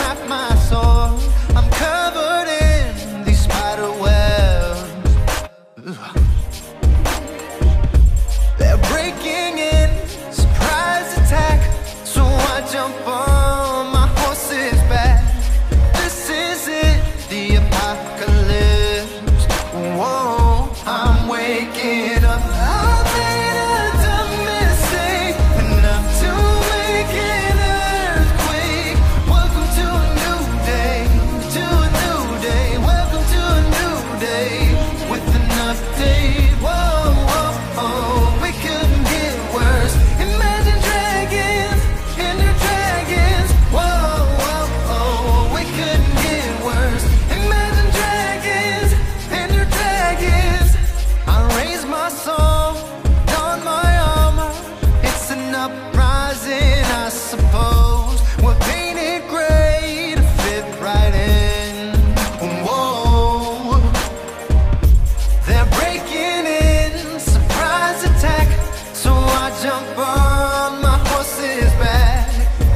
wrap my soul. I'm covered in these spider webs. They're breaking in, surprise attack. So I jump on my horse's back. This is it, the apocalypse. Whoa, I'm waking up. I made a dumb mistake, enough to make an earthquake. Welcome to a new day, to a new day. Welcome to a new day, with an update. Whoa, whoa, whoa, we couldn't get worse. Imagine dragons and their dragons. Whoa, whoa, whoa, we couldn't get worse. Imagine dragons and their dragons. I raise my soul, don my armor. It's an uprising, I suppose. We're painted gray to fit right in. Whoa, they're breaking in, surprise attack. So I jump on my horse's back.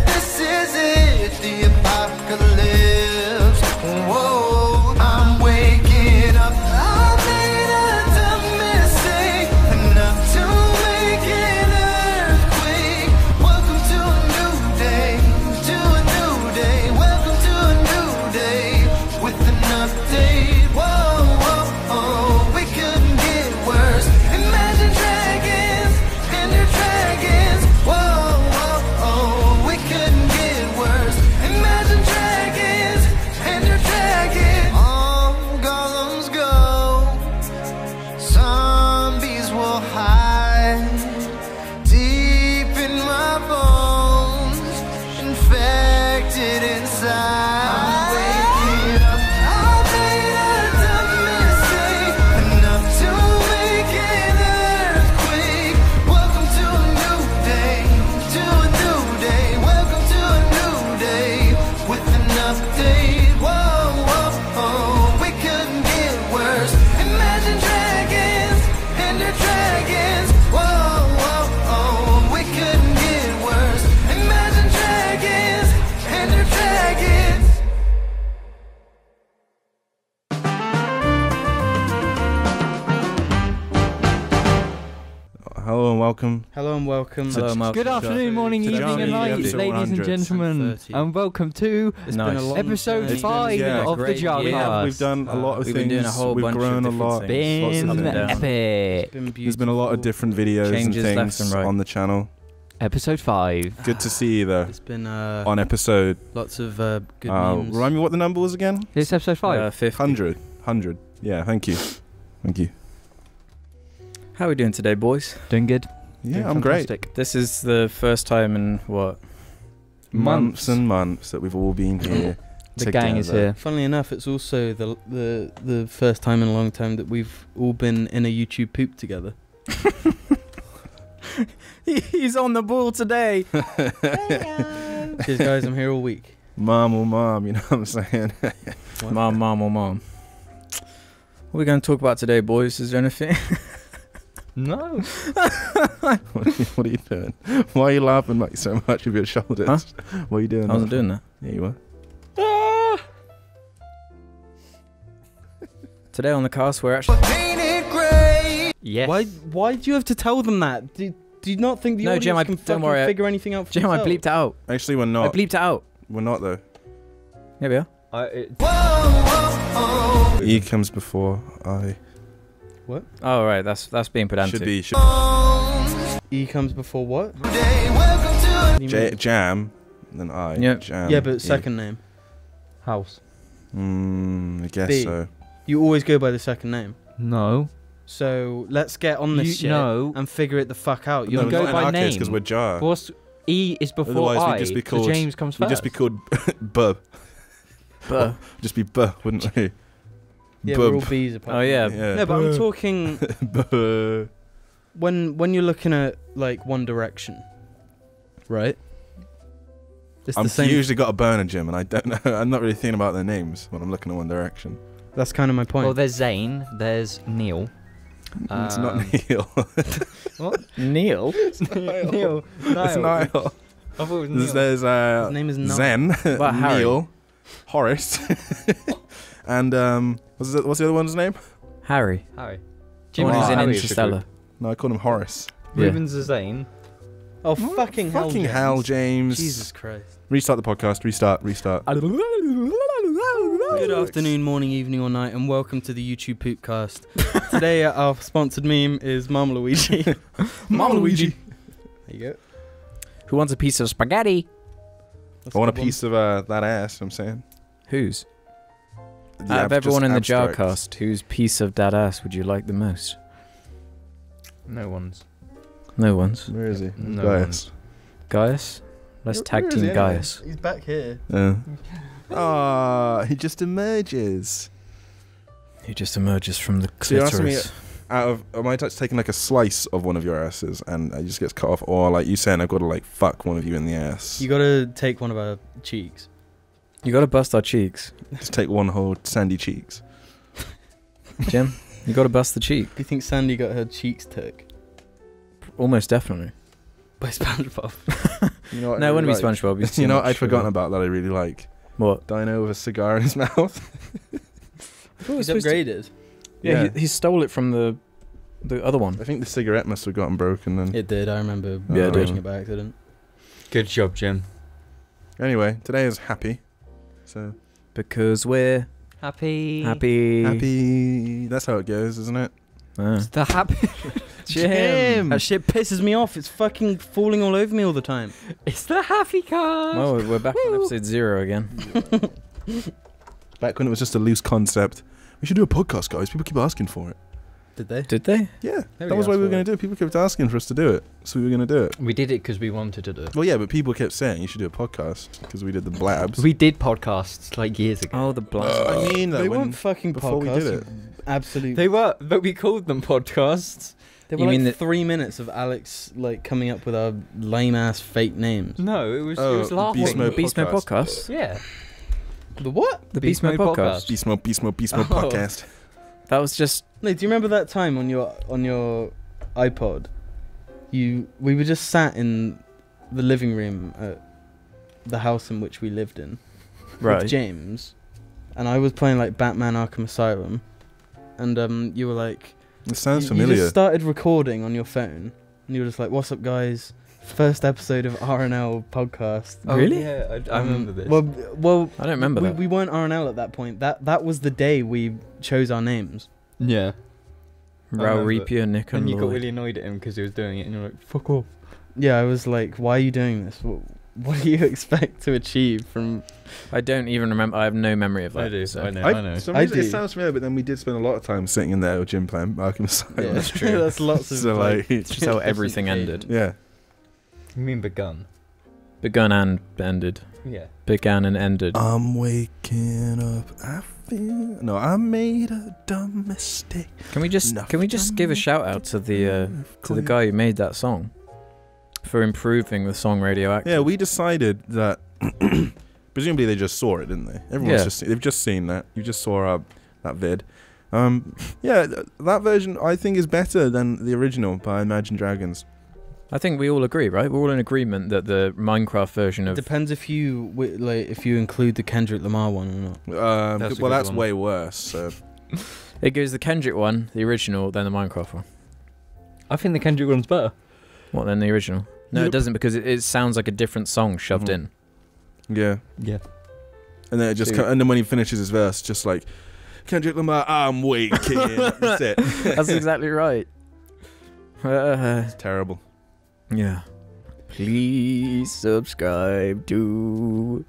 This is it, the apocalypse. Whoa, I'm waking up. I made a dumb mistake, enough to make an earthquake. Welcome to a new day, to a new day. Welcome to a new day, with an update. Whoa, whoa, whoa, we couldn't get worse. Imagine dragons and their dragons. Whoa, whoa, whoa, we couldn't get worse. Imagine dragons and their dragons. All golems go, zombies will hide deep in my bones, infected inside. I'm waking up. I made a dumb mistake, enough to make an earthquake. Welcome to a new day, to a new day. Welcome to a new day, with an update. Whoa, whoa, whoa, we couldn't get worse. Imagine dragons and their dragons. Whoa, whoa, whoa, we couldn't get worse. Imagine dragons and their dragons. Hello and welcome. Hello and welcome. Hello, Mark. Good afternoon, morning, to evening, and Johnny, night, episode ladies and 100. gentlemen, 30. and welcome to It's been a long episode journey. 5 Yeah, of the great year. Jarcast. We've done a lot of We've things. been doing a whole We've bunch of grown a different lot. things. Lots of Been them down. epic. There's been a lot of different videos Changes and left things and right. on the channel. Episode 5. Good to see you though. It's been On episode. lots of good memes. Remind me what the number was again? It's episode 5. 50. 100. Yeah, thank you. Thank you. How are we doing today, boys? Doing good. Yeah, Doing I'm great. fantastic. This is the first time in what? Months and months that we've all been here. The gang is together. here. Funnily enough, it's also the first time in a long time that we've all been in a YouTube poop together. He's on the ball today. Cheers, guys. I'm here all week. Mom, oh mom, you know what I'm saying? Mom. What are we going to talk about today, boys? Is there anything? No. What are you doing? Why are you laughing like so much with your shoulders? Huh? What are you doing? I wasn't doing that. Yeah, you were. Today on the cast, we're actually... Painted gray. Yes. Why do you have to tell them that? Do you not think the No, audience Jim, can don't fucking worry. figure anything out for Jim, I themselves? bleeped it out. Actually, we're I not. bleeped it out. We're not though. Here we are. E comes before I. What? Oh, right. That's being pedantic. Should be. E comes before what? Welcome to Jam, then I. Yeah. Jam, Yeah, but E. second name. House. I guess B. so. You always go by the second name. No. So let's get on this shit no. and figure it the fuck out. You You're go not in by our name. because we're Jar. What's E is before Otherwise, I, we'd just be so called. James comes We'd first. just be called Bub. Buh. Just be Buh, wouldn't we? yeah, Bub. we're all B's apart. Oh, yeah. No, but I'm talking Buh. when you're looking at like One Direction, right? It's I'm the same. usually got a burner, Jim, and I don't know. I'm not really thinking about their names when I'm looking at One Direction. That's kind of my point. Well, there's Zayn, there's Neil. It's not Neil. What? Neil? Neil. It's Niall. I thought it was Neil. There's His name is Niall. Zen, What, Harry? Neil, Horace, and what's the other one's name? Harry. Harry. The one who's in Harry is the Interstellar. group. No, I called him Horace. Yeah. Reuben's the Zane. Oh, fucking hell. Fucking James. hell, James. Jesus Christ. Restart the podcast. Restart. Good afternoon, morning, evening, or night, and welcome to the YouTube Poopcast. Today, our sponsored meme is Mama Luigi. Mama Luigi. There you go. Who wants a piece of spaghetti? That's I want a good one. piece of that ass. I'm saying. Whose? The Out of everyone in the abstract. Jarcast, whose piece of that ass would you like the most? No one's. No one's. Where is he? No Gaius. Gaius? Let's Where tag is team he anyway? Gaius. He's back here. Ah, he just emerges. He just emerges from the So you're asking me, clitoris. am I taking like a slice of one of your asses and it just gets cut off, or like you saying I've got to like fuck one of you in the ass? You gotta take one of our cheeks. You gotta bust our cheeks. Just take one whole sandy cheeks. Jim, you gotta bust the cheek. Do you think Sandy got her cheeks took Almost definitely. by SpongeBob? You know what? No, it wouldn't be like? SpongeBob. He's too You know, much I'd forgotten of a- about that. I really like What? Dino with a cigar in his mouth. He's upgraded. Yeah, Yeah. He stole it from the other one. I think the cigarette must have gotten broken then. It did. I remember Yeah, it watching did. it by accident. Good job, Jim. Anyway, today is happy. So Because we're Happy. happy. That's how it goes, isn't it? Ah. It's the happy. Jim. That shit pisses me off. It's fucking falling all over me all the time. It's the happy card. Well, we're back on episode 0 again. Back when it was just a loose concept. We should do a podcast, guys. People keep asking for it. Did they? Did they? Yeah, There that we was go, why we were for going it. to do it. People kept asking for us to do it, so we were going to do it. We did it because we wanted to do it. Well, yeah, but people kept saying you should do a podcast because we did the blabs. We did podcasts like years ago. Oh, the blast. I mean, They when- weren't fucking before podcasts. we did it. Absolutely. They were, but we called them podcasts. They You were mean like that- 3 minutes of Alex like coming up with our lame ass fake names. No, it was Oh, laughing. Beast Mode Beast Mode podcast. podcast. Yeah. The what? The Beast Beast Mode Mode podcast. Beast Mode Oh. podcast. That was just. No, do you remember that time on your iPod? We were just sat in the living room at the house in which we lived in Right. with James, and I was playing like Batman Arkham Asylum, and you were like, It sounds you familiar. just started recording on your phone, and you were just like, "What's up, guys? First episode of RNL podcast." Oh, Really? Yeah, I remember this. Well, I don't remember that. we weren't RNL at that point. That was the day we chose our names. yeah. Raul remember. Repier, Nick, And and you got Lloyd. really annoyed at him because he was doing it, and you're like, "Fuck off." Yeah, I was like, "Why are you doing this? What do you expect to achieve from?" I don't even remember. I have no memory of that. I do. so- I know. I know. For some I reason, do. it sounds familiar, but then we did spend a lot of time sitting in there with Jim playing Arkham Asylum. Yeah, that's true. That's lots of So, like, It's just how everything ended. Yeah. You mean begun? Begun and ended. Yeah. Began and ended. I'm waking up. I feel. No, I made a dumb mistake. Can we just give a shout out to the guy who made that song for improving the song Radioactive? Yeah, we decided that. Presumably they just saw it, didn't they? Yeah. They've just seen that. You just saw that vid. Yeah, that version I think is better than the original by Imagine Dragons. I think we all agree, right? We're all in agreement that the Minecraft version It of depends if you if you include the Kendrick Lamar one or not. That's a Well, good that's one. way worse. So. it goes the Kendrick one, the original, then the Minecraft one. I think the Kendrick one's better. What then the original? No, Yep. it doesn't because it sounds like a different song shoved Mhm. in. Yeah. Yeah. And then it just So- and then when he finishes his verse, just like Kendrick Lamar, I'm waking. That's it. That's exactly right. It's terrible. Yeah. Please subscribe to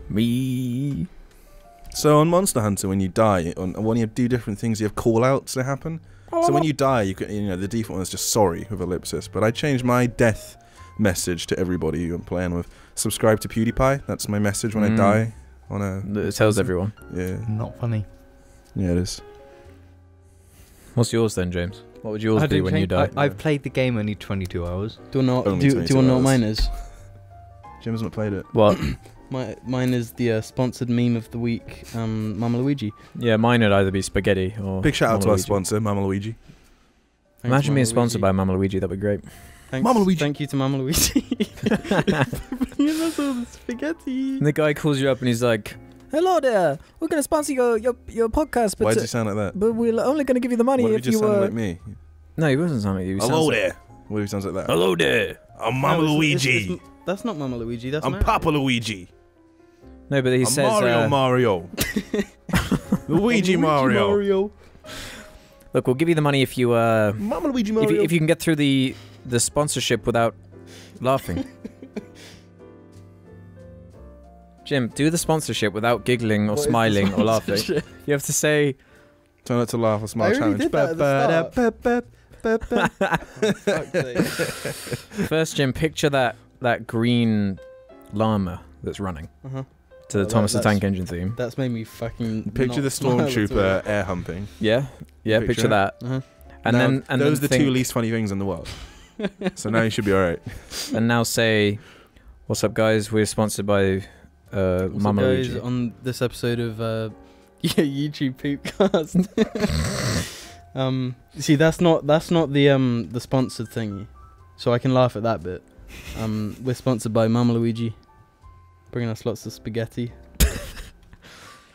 me. So on Monster Hunter, when you die, when you do different things, you have call outs that happen. So when you die, the default one is just sorry with ellipsis. But I changed my death message to everybody who I'm playing with. Subscribe to PewDiePie. That's my message when I die. It tells everyone. Yeah. Not funny. Yeah, it is. What's yours then, James? What would yours I be didn't when you change- die? I've played the game only 22 hours. Do you know? Only Do you 22 want to know what hours. mine is? Jim hasn't played it. What? Mine is the sponsored meme of the week, Mama Luigi. Yeah, mine would either be spaghetti or. Big shout out Mama to our Luigi. sponsor, Mama Luigi. Thanks, Imagine Mama being sponsored by Luigi. Mama Luigi. That'd be great. Thanks, Mama Luigi. Thank you to Mama Luigi. Bringing us all the spaghetti. And the guy calls you up and he's like, hello there, we're going to sponsor your podcast, Why does he sound like that? but we're only going to give you the money What if if he just you sounded like me? No, he wasn't sounding like you. He Hello sounds there. What if he sounds like that? Hello there. I'm Mama No, Luigi. That's not Mama Luigi. That's I'm Mario. Papa Luigi. No, but he I'm says Mario. Luigi Mario. Look, we'll give you the money if you Mama Luigi Mario. if you can get through the sponsorship without laughing. Jim, do the sponsorship without giggling or What is the smiling or laughing. sponsorship? You have to say Try not to laugh or smile I already challenge. did that at the Fuck's sake. first, Jim, picture that green llama that's running Uh-huh. to the Oh, Thomas the that's- Tank Engine theme. That's made me fucking. Picture not the smile at stormtrooper air humping. Yeah, yeah, Picture picture it. that. all. Uh-huh. And Now, then and those then are the two think- least funny things in the world. So now you should be alright. And now say, "What's up, guys? We're sponsored by What's Mama up, guys, Luigi." on this episode of YouTube Poopcast. See, that's not the sponsored thingy, so I can laugh at that bit. We're sponsored by Mama Luigi, bringing us lots of spaghetti.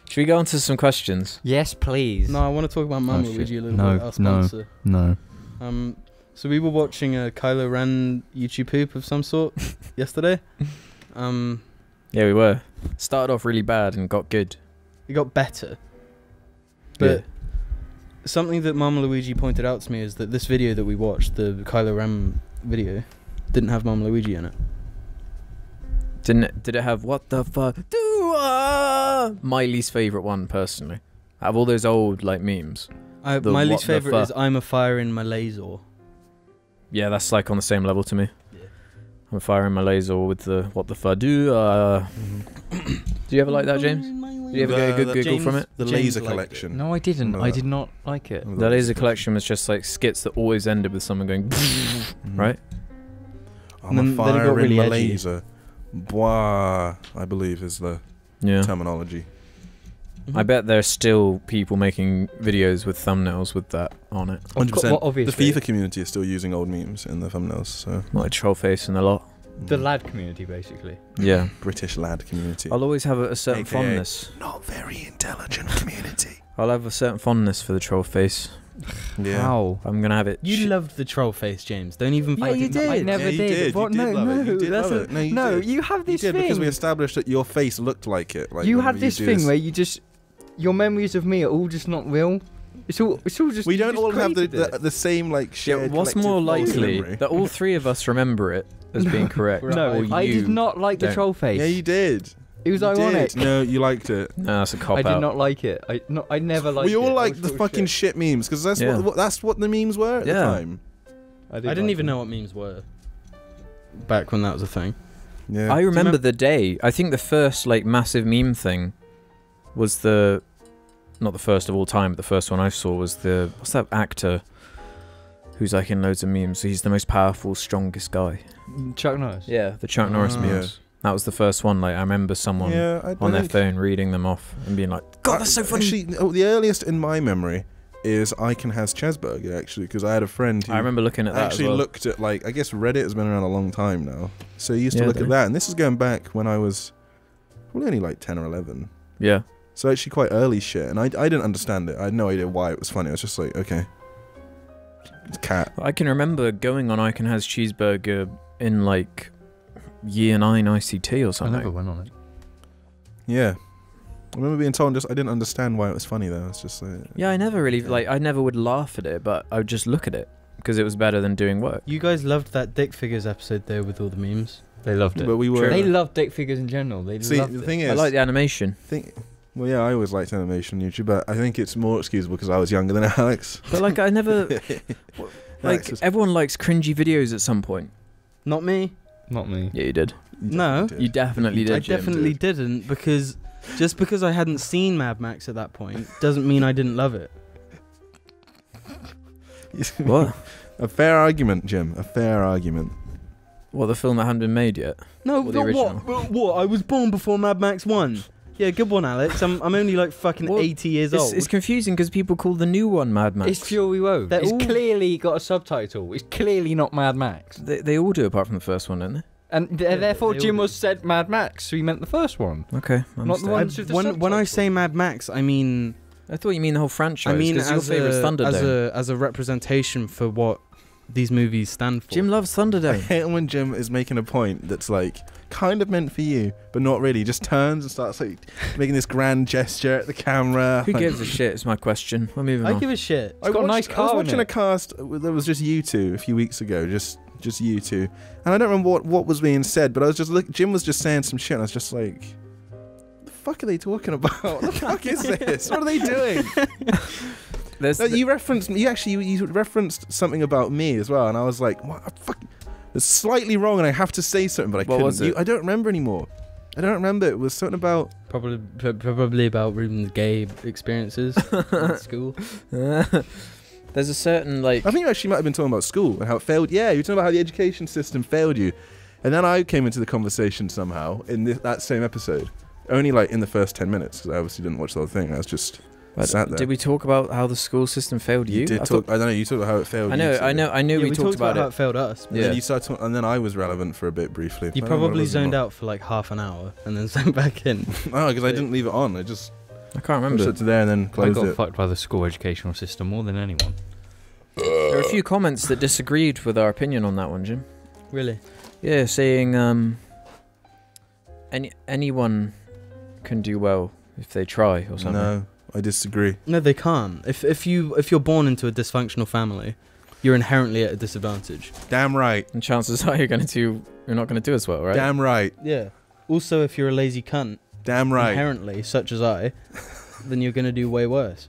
Should we go on to some questions? Yes, please. No, I want to talk about Mama shit. Luigi a little No, bit. Our no. sponsor. No. So we were watching a Kylo Ren YouTube poop of some sort yesterday. Yeah, we were. Started off really bad and got good. It got better, but something that Mama Luigi pointed out to me is that this video that we watched, the Kylo Ren video, didn't have Mama Luigi in it. Did it have what the fuck? My least favorite one, personally. Out of all those old like memes. My The least what the favorite fuck? is "I'm a fire in my laser." Yeah, that's like on the same level to me. Yeah. I'm firing my laser with the what the fuck do. Do you ever like that, James? Did you ever get a good giggle from it? The James laser liked it. collection. No, I didn't. Remember I that? did not like it. The laser collection was just like skits that always ended with someone going, right? I'm And a then it got fire in really my edgy. laser. Bois, I believe, is the Yeah. terminology. I bet there's still people making videos with thumbnails with that on it. 100%. Well, The obviously. FIFA community is still using old memes in their thumbnails, so Like troll face and a lot. The lad community, basically. Yeah. British lad community. I'll always have a certain AKA fondness. Not very intelligent community. I'll have a certain fondness for the troll face. Yeah. How? I'm gonna have it. You loved the troll face, James. Don't even. Yeah, fucking- you did. I never Yeah, you did. did. What? You did No, love it. no, You did that's love a- it. No, you no, did. you have You this did thing. because we established that your face looked like it. Like you whenever have this do thing where you just your memories of me are all just not real. It's all just. we you don't just all have created it. the same like Yeah, shared. what's collective more false likely memory. that all three of us remember it as being correct? No, or I you did not like the don't. troll face. Yeah, you did. It was You ironic. did. No, you liked it. No, that's a cop I out. did not like it. I never liked it. We all I liked was the sort of fucking shit memes because that's Yeah. that's what the memes were at the Yeah. time. I didn't even know what memes were back when that was a thing. Yeah. I remember remember- the day. I think the first like massive meme thing was not the first of all time, but the first one I saw was what's that actor who's like in loads of memes? He's the most powerful, strongest guy. Chuck Norris. Yeah, the Chuck Norris Ah. memes. That was the first one. Like I remember someone yeah, I on their think- phone reading them off and being like, "God, that's so funny." Actually, the earliest in my memory is Icon has Chesburger actually because I had a friend who I remember looking at that. actually as well. looked at like I guess Reddit has been around a long time now, so he used to Yeah, look they- at that, and this is going back when I was probably only like 10 or 11. Yeah. So actually quite early shit, and I didn't understand it. I had no idea why it was funny. I was just like, okay, it's cat. I can remember going on I Can Has Cheeseburger in like year 9 ICT or I something. never went on it. Yeah, I remember being told I didn't understand why it was funny though. It's just like Yeah, I never really like. I never would laugh at it, but I would just look at it because it was better than doing work. You guys loved that Dick Figures episode though with all the memes. They loved it. But we were. They love dick figures in general. They See, loved the it. thing is, I like the animation, well, yeah, I always liked animation on YouTube, but I think it's more excusable because I was younger than Alex. but like I never Alex like was- everyone likes cringy videos at some point. Not me. Not me. Yeah, you did. No. did. You definitely did. I Jim. definitely didn't because just because I hadn't seen Mad Max at that point doesn't mean I didn't love it. What? A fair argument, Jim. A fair argument. What, the film that hadn't been made yet? No, Or the not original. what? I was born before Mad Max 1. Yeah, good one, Alex. I'm only like fucking Well, 80 years old. It's confusing because people call the new one Mad Max. It's Fury Road. They're It's all- clearly got a subtitle. It's clearly not Mad Max. They all do apart from the first one, don't they? And Yeah, therefore they Jim all was said Mad Max, so he meant the first one. Okay, I Not the understand. ones with the When I subtitles. say Mad Max, I mean I thought you mean the whole franchise. I mean because your as favorite's a, Thunderdome. as a representation for what these movies stand for. Jim loves I Thunderdome. hate it when Jim is making a point that's like kind of meant for you, but not really. He just turns and starts like making this grand gesture at the camera. Who like, gives a shit? Is my question. We're moving I on. give a shit. I got a watched- nice I was car in watching it. a cast that was just you two a few weeks ago, just you two, and I don't remember what was being said, but I was just Jim was just saying some shit, and I was just like, "The fuck are they talking about? What the fuck is this? What are they doing?" There's No, you referenced something about me as well, and I was like, "What? Fuck, it's slightly wrong, and I have to say something, but I What couldn't." was it? I don't remember anymore. I don't remember. It was something about. Probably about Ruben's gay experiences in school. there's a certain like. I think you actually might have been talking about school and how it failed. Yeah, you were talking about how the education system failed you, and then I came into the conversation somehow in that same episode, only like in the first 10 minutes because I obviously didn't watch the whole thing. I was just sat there. Did we talk about how the school system failed you? You did I talk. thought- I don't know. You talked about how it failed. I know. you two. I knew Yeah, we talked about how it. it failed us. And Yeah. then you started, and then I was relevant for a bit briefly. You I don't know what it probably was zoned anymore. out for like half an hour and then zoned back in. Oh, because I didn't leave it on. I just I can't pushed remember. it to there and then I closed got it. fucked by the school educational system more than anyone. There were a few comments that disagreed with our opinion on that one, Jim. Really? Yeah, saying anyone can do well if they try or something. No, I disagree. No, they can't. If you're born into a dysfunctional family, you're inherently at a disadvantage. Damn right. And chances are you're not going to do as well, right? Damn right. Yeah. Also, if you're a lazy cunt, Damn right. inherently, such as I, then you're gonna do way worse.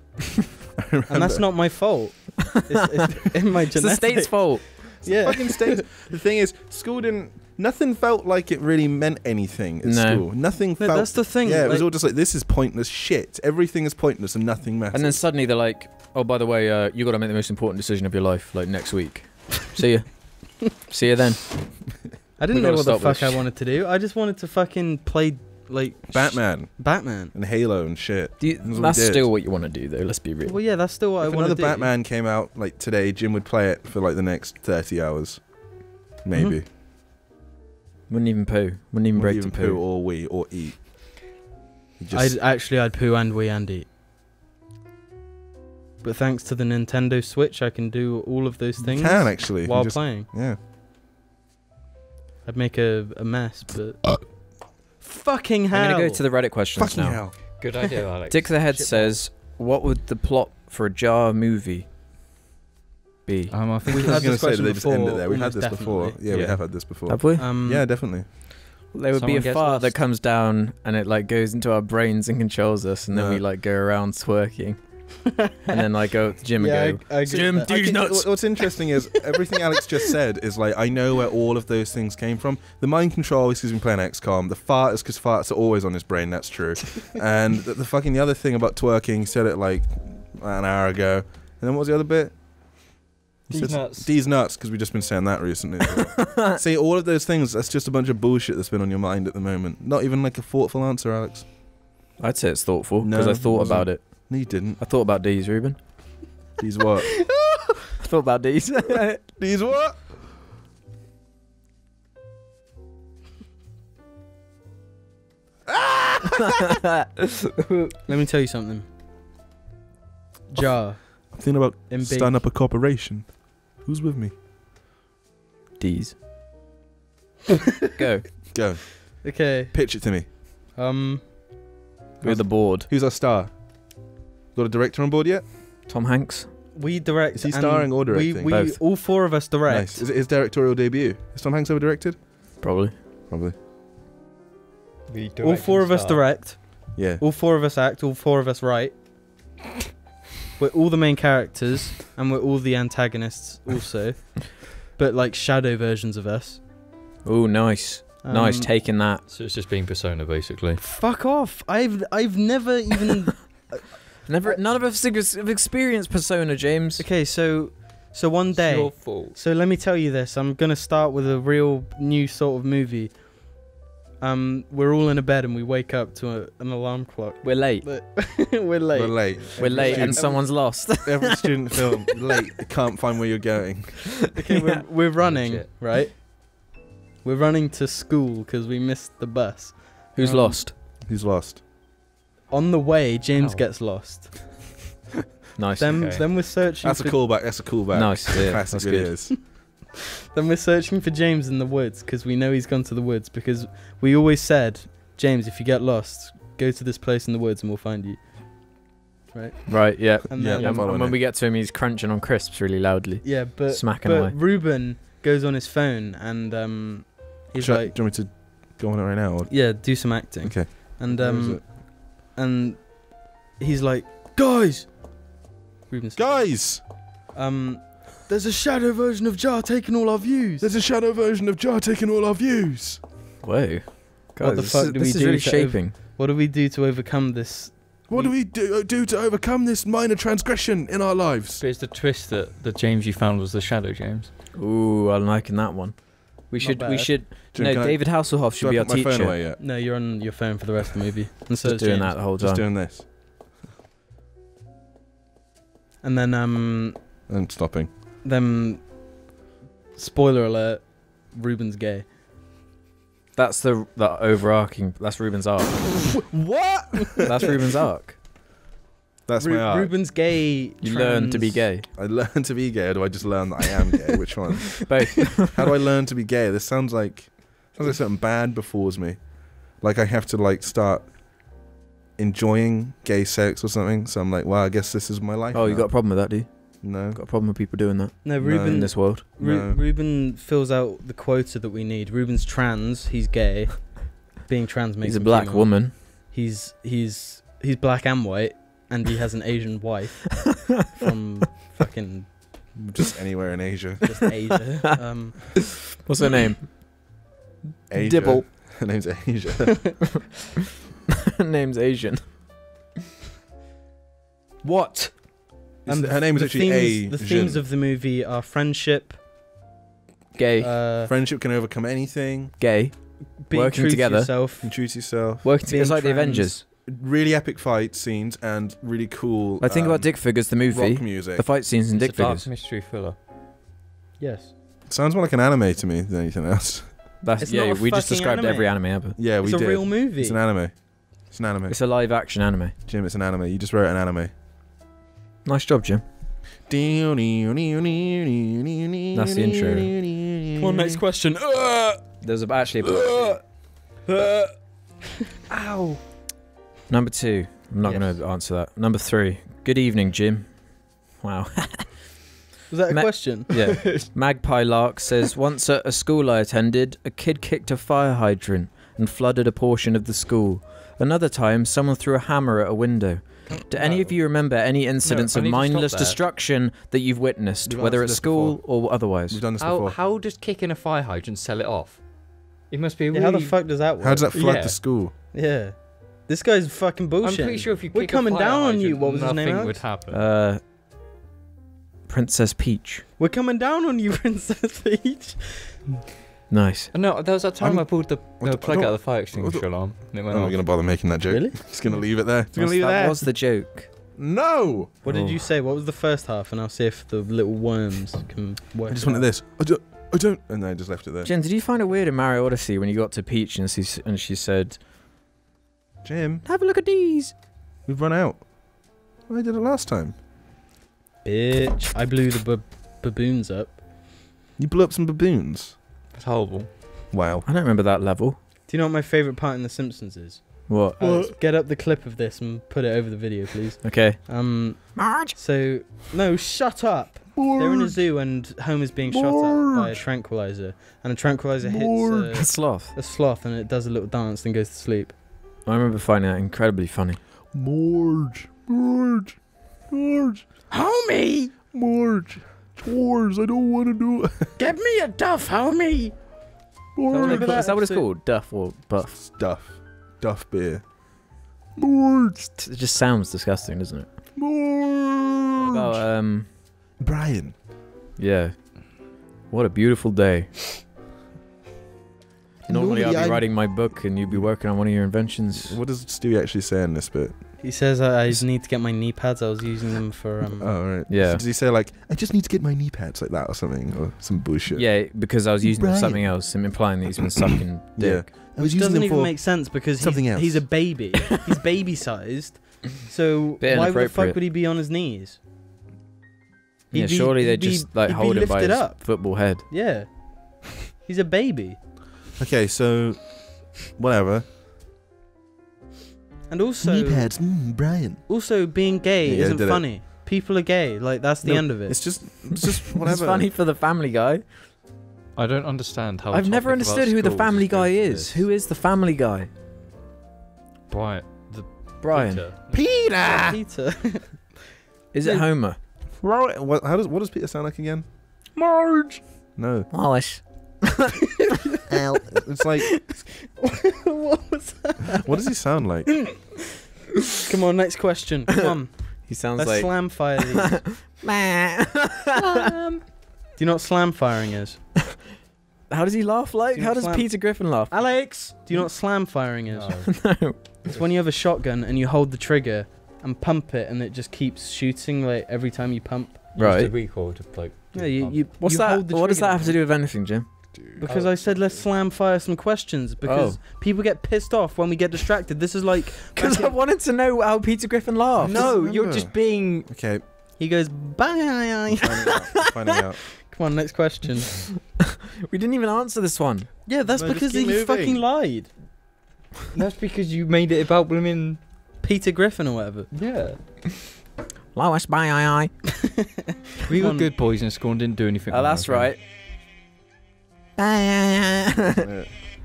I And that's not my fault. It's in my It's the genetics. state's fault. Yeah. Fucking state. The thing is, school didn't. Nothing felt like it really meant anything at No. school. Nothing No, felt. that's the thing. Yeah, it was like- all just like, this is pointless shit. Everything is pointless and nothing matters. And then suddenly they're like, oh, by the way, you got to make the most important decision of your life, like next week. See ya. See ya then. I didn't We know gotta what the stop fuck this. I wanted to do. I just wanted to fucking play like Batman Batman. and Halo and shit. That's what we That's did. still what you want to do, though. Let's be real. Well, yeah, that's still what If I want to another do. Batman came out like today, Jim would play it for like the next 30 hours. Maybe. Mhm. Wouldn't even poo. Wouldn't even break even to poo. or wee or eat. He just- I'd poo and wee and eat. But thanks to the Nintendo Switch, I can do all of those you things can actually. You while just- playing. Yeah. I'd make a mess, but fucking hell! I'm going to go to the Reddit questions Fucking now. hell. Good idea, Alex. Dick the Head Shit says, what would the plot for a Jar movie be? I think We've I was had going this to say, question did they just end it before, there? We've had almost this before. definitely. Yeah, we Yeah. have had this before. Have we? Yeah, definitely. There would be Someone a gets fart that lost. comes down and it like goes into our brains and controls us, and then No. we like go around twerking, and then like go to the gym and go. I Jim, get that. These nuts. What's interesting is everything Alex just said is like, I know where all of those things came from. The mind control is because he's been playing XCOM. The fart is because farts are always on his brain. That's true. And the other thing about twerking, he said it like an hour ago. And then what was the other bit? He These said nuts. These nuts, because we've just been saying that recently. See, all of those things, that's just a bunch of bullshit that's been on your mind at the moment. Not even like a thoughtful answer, Alex. I'd say it's thoughtful because No, I thought it about it. No, you didn't. I thought about these, Ruben. These what? I thought about these. These what? Let me tell you something. Jar I'm thinking about in big. starting up a corporation. Who's with me? These. Go. Go. Okay. Pitch it to me. We're the board. Who's our star? Got a director on board yet? Tom Hanks. We direct. Is he and starring or directing? We Both. all four of us direct. Nice. Is it his directorial debut? Has Tom Hanks ever directed? Probably. Probably. All four of us direct. Yeah. All four of us act. All four of us write. We're all the main characters, and we're all the antagonists also, but like shadow versions of us. Oh, nice. Nice. Taking that. So it's just being Persona, basically. Fuck off! I've never even. None of us have experienced Persona, James. Okay, so one day. It's your fault. So let me tell you this. I'm gonna start with a real new sort of movie. We're all in a bed and we wake up to an alarm clock. We're late. We're late. We're late. We're late and someone's lost. Every student film, late, can't find where you're going. Okay, we're running, Shit. right? We're running to school because we missed the bus. Who's lost? He's lost. On the way, James Ow. gets lost. Nice. Then, Okay. then we're searching. That's a callback. That's a callback. Nice, yeah, Classic that's good. videos. Then we're searching for James in the woods because we know he's gone to the woods because we always said, James, if you get lost, go to this place in the woods and we'll find you. Right? Right, yeah. And Yeah, then, I'm following And when it. we get to him, he's crunching on crisps really loudly. yeah, but Smacking but away. Ruben goes on his phone and he's Do like, you want me to go on it right now? Or? yeah, do some acting. Okay. And Where is it? and he's like, guys, Ruben said, Guys, there's a shadow version of Jar taking all our views. there's a shadow version of Jar taking all our views. Whoa. What the fuck do we this is do really to shaping. What do we do to overcome this? What do we do to overcome this minor transgression in our lives? But it's the twist that the James you found was the shadow James. Ooh, I'm liking that one. We Not should. bad. We should. Jim, No, can I- David Hasselhoff should do be I our put my phone teacher. away yet? No, you're on your phone for the rest of the movie. And so Just is doing James. that the whole Just time. doing this And then and stopping. spoiler alert, Ruben's gay. That's the overarching. That's Ruben's arc. What? That's Ruben's arc. That's my art. Ruben's gay. You learn to be gay. I learn to be gay, or do I just learn that I am gay? Which one? Both. How do I learn to be gay? This sounds like something bad befalls me. Like I have to start enjoying gay sex or something. So I'm like, well, I guess this is my life. Oh, you now. got a problem with that, do you? No. Got a problem with people doing that No, No. Ruben. in this world? No. Ruben fills out the quota that we need. Ruben's trans. He's gay. Being trans makes He's a him black female. woman. He's black and white, and he has an Asian wife from fucking Just anywhere in Asia. just Asia. What's her name? Asia. Dibble. Her name's Asia. Her name's Asian. What? Her name is actually A. The themes of the movie are friendship, Gay. Friendship can overcome anything. Gay. being working true together. to yourself. Can choose yourself. Working being together. It's like the trans. Avengers. Really epic fight scenes and really cool. Like think about Dick Figures, the movie. rock music. The fight scenes in It's Dick a dark Figures. mystery thriller. Yes. Sounds more like an anime to me than anything else. That's It's yeah. not a We just fucking described anime. every anime ever. Yeah, we It's a did. real movie. It's an anime. It's an anime. It's a live action anime. Jim, it's an anime. You just wrote an anime. Nice job, Jim. That's That's the intro. Come on, next question. There's actually a Ow. number 2. I'm not Yes. going to answer that. Number 3. Good evening, Jim. Wow. Was that a Ma- question? Yeah. Magpie Lark says, once at a school I attended, a kid kicked a fire hydrant and flooded a portion of the school. Another time, someone threw a hammer at a window. Do any of you remember any incidents I of need to stop mindless there. destruction that you've witnessed, We've whether answered at this school or otherwise? We've done this How before. how does kicking a fire hydrant sell it off? It must be a Yeah, really... how the fuck does that work? How does that flood Yeah. the school? Yeah. This guy's fucking bullshit. I'm pretty sure if you We're kick coming a fire down on hydrant, you. What was his name, nothing Alex? would happen. Princess Peach. We're coming down on you, Princess Peach. Nice. No, there was that time I'm- I pulled the I don't- plug out of the fire extinguisher alarm and it I'm went not off. going to bother making that joke. Really? Just going to leave it there. gonna leave it that there. was the joke. No! What did Oh. you say? What was the first half? And I'll see if the little worms can work. I just it wanted out. this. I don't. And then I just left it there. Jen, did you find it weird in Mario Odyssey when you got to Peach and she said, Jim, have a look at these? we've run out. I did it last time. Bitch. I blew the baboons up. You blew up some baboons. That's horrible. Wow. I don't remember that level. Do you know what my favourite part in The Simpsons is? What? Get up the clip of this and put it over the video, please. Okay. Marge. So no, shut up. They're in a zoo and Homer's being shot at by a tranquilizer, and a tranquilizer hits Sloth. a sloth, and it does a little dance, then goes to sleep. I remember finding that incredibly funny. Marge. Homie, Marge. Chores. I don't want to do it. give me a duff, homie. Remember that Is that what it's episode? called? Duff or buff? Stuff. Duff beer. Marge. It just sounds disgusting, doesn't it? Marge. About, Brian. yeah. What a beautiful day. Normally I'll be I'm- writing my book and you'd be working on one of your inventions. What does Stewie actually say in this bit? He says I just need to get my knee pads. I was using them for Oh, right. Yeah. Does he say, like, I just need to get my knee pads like that or something? Or some bullshit? Yeah, because I was using them for Brian. something else. I'm implying that he's been sucking dick. I was Which using doesn't them even for make sense because something else. he's a baby. He's baby-sized. So Bit why the fuck inappropriate. would he be on his knees? Yeah, He'd be- surely they he'd be- just like he'd be hold him by lifted his up. football head. Yeah. He's a baby. Okay, so whatever. And also, Brian. also being gay Yeah, isn't did it. funny. People are gay. Like, that's the No, end of it. It's just whatever. It's funny for the Family Guy. I don't understand how. I've a never topic about understood who the schools Family Guy goes to is. this. Who is the Family Guy? Brian? Brian. Peter. Peter. Is it Yeah. Homer? What does Peter sound like again? Marge. No. Wallace. It's like, What was that? what does he sound like? Come on, next question. Come on. He sounds Let's like. slam fire these. Do you know what slam firing is? How does he laugh like? Do you How know does slam- Peter Griffin laugh? Alex! Do you know what slam firing is? No. It's when you have a shotgun and you hold the trigger and pump it and it just keeps shooting like every time you pump. Right. The recoil to like. Yeah, you What's you that? hold the What does trigger that have to do with anything, Jim? Because I said let's slam fire some questions because people get pissed off when we get distracted. This is like Because I wanted to know how Peter Griffin laughs. No, remember. you're just being. Okay, he goes bye. finding out. Come on, next question. We didn't even answer this one. Yeah, that's No, just because keep he moving. fucking lied. That's because you made it about blooming. Peter Griffin or whatever. Yeah. Lois, bye. We Come were on. good boys in school and didn't do anything. Oh, wrong, that's okay? right. Yeah.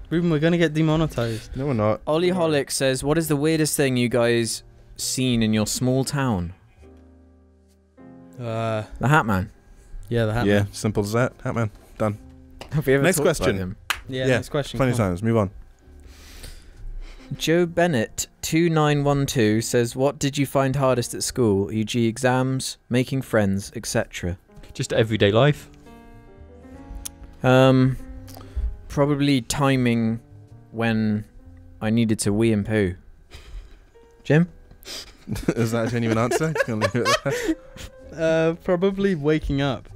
Ruben, we're gonna get demonetized. No, we're not. Ollie Holic says, "What is the weirdest thing you guys seen in your small town?" The Hat Man. Yeah, the hat. Yeah, Man. simple as that. Hatman. Have we ever Next talked about question. him? Yeah, Yeah, next question. Plenty of come on. times. Move on. Joe Bennett 2912 says, "What did you find hardest at school? E.g., exams, making friends, etc." Just everyday life. Probably timing when I needed to wee and poo. Jim? Is that a genuine answer? Just gonna leave it at that. Probably waking up.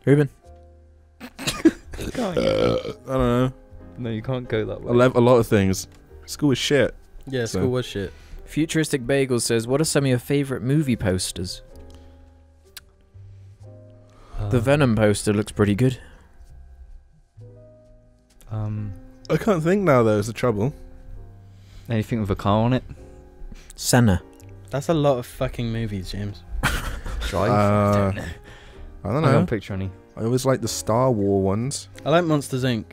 Ruben? I don't know. No, you can't go that I way. love a lot of things. School is shit. Yeah, So- school was shit. Futuristic Bagel says, "What are some of your favourite movie posters?" The Venom poster looks pretty good. I can't think now, though, is the trouble. Anything with a car on it? Senna. That's a lot of fucking movies, James. Drive? I don't I know. can't picture any. I always like the Star Wars ones. I like Monsters Inc.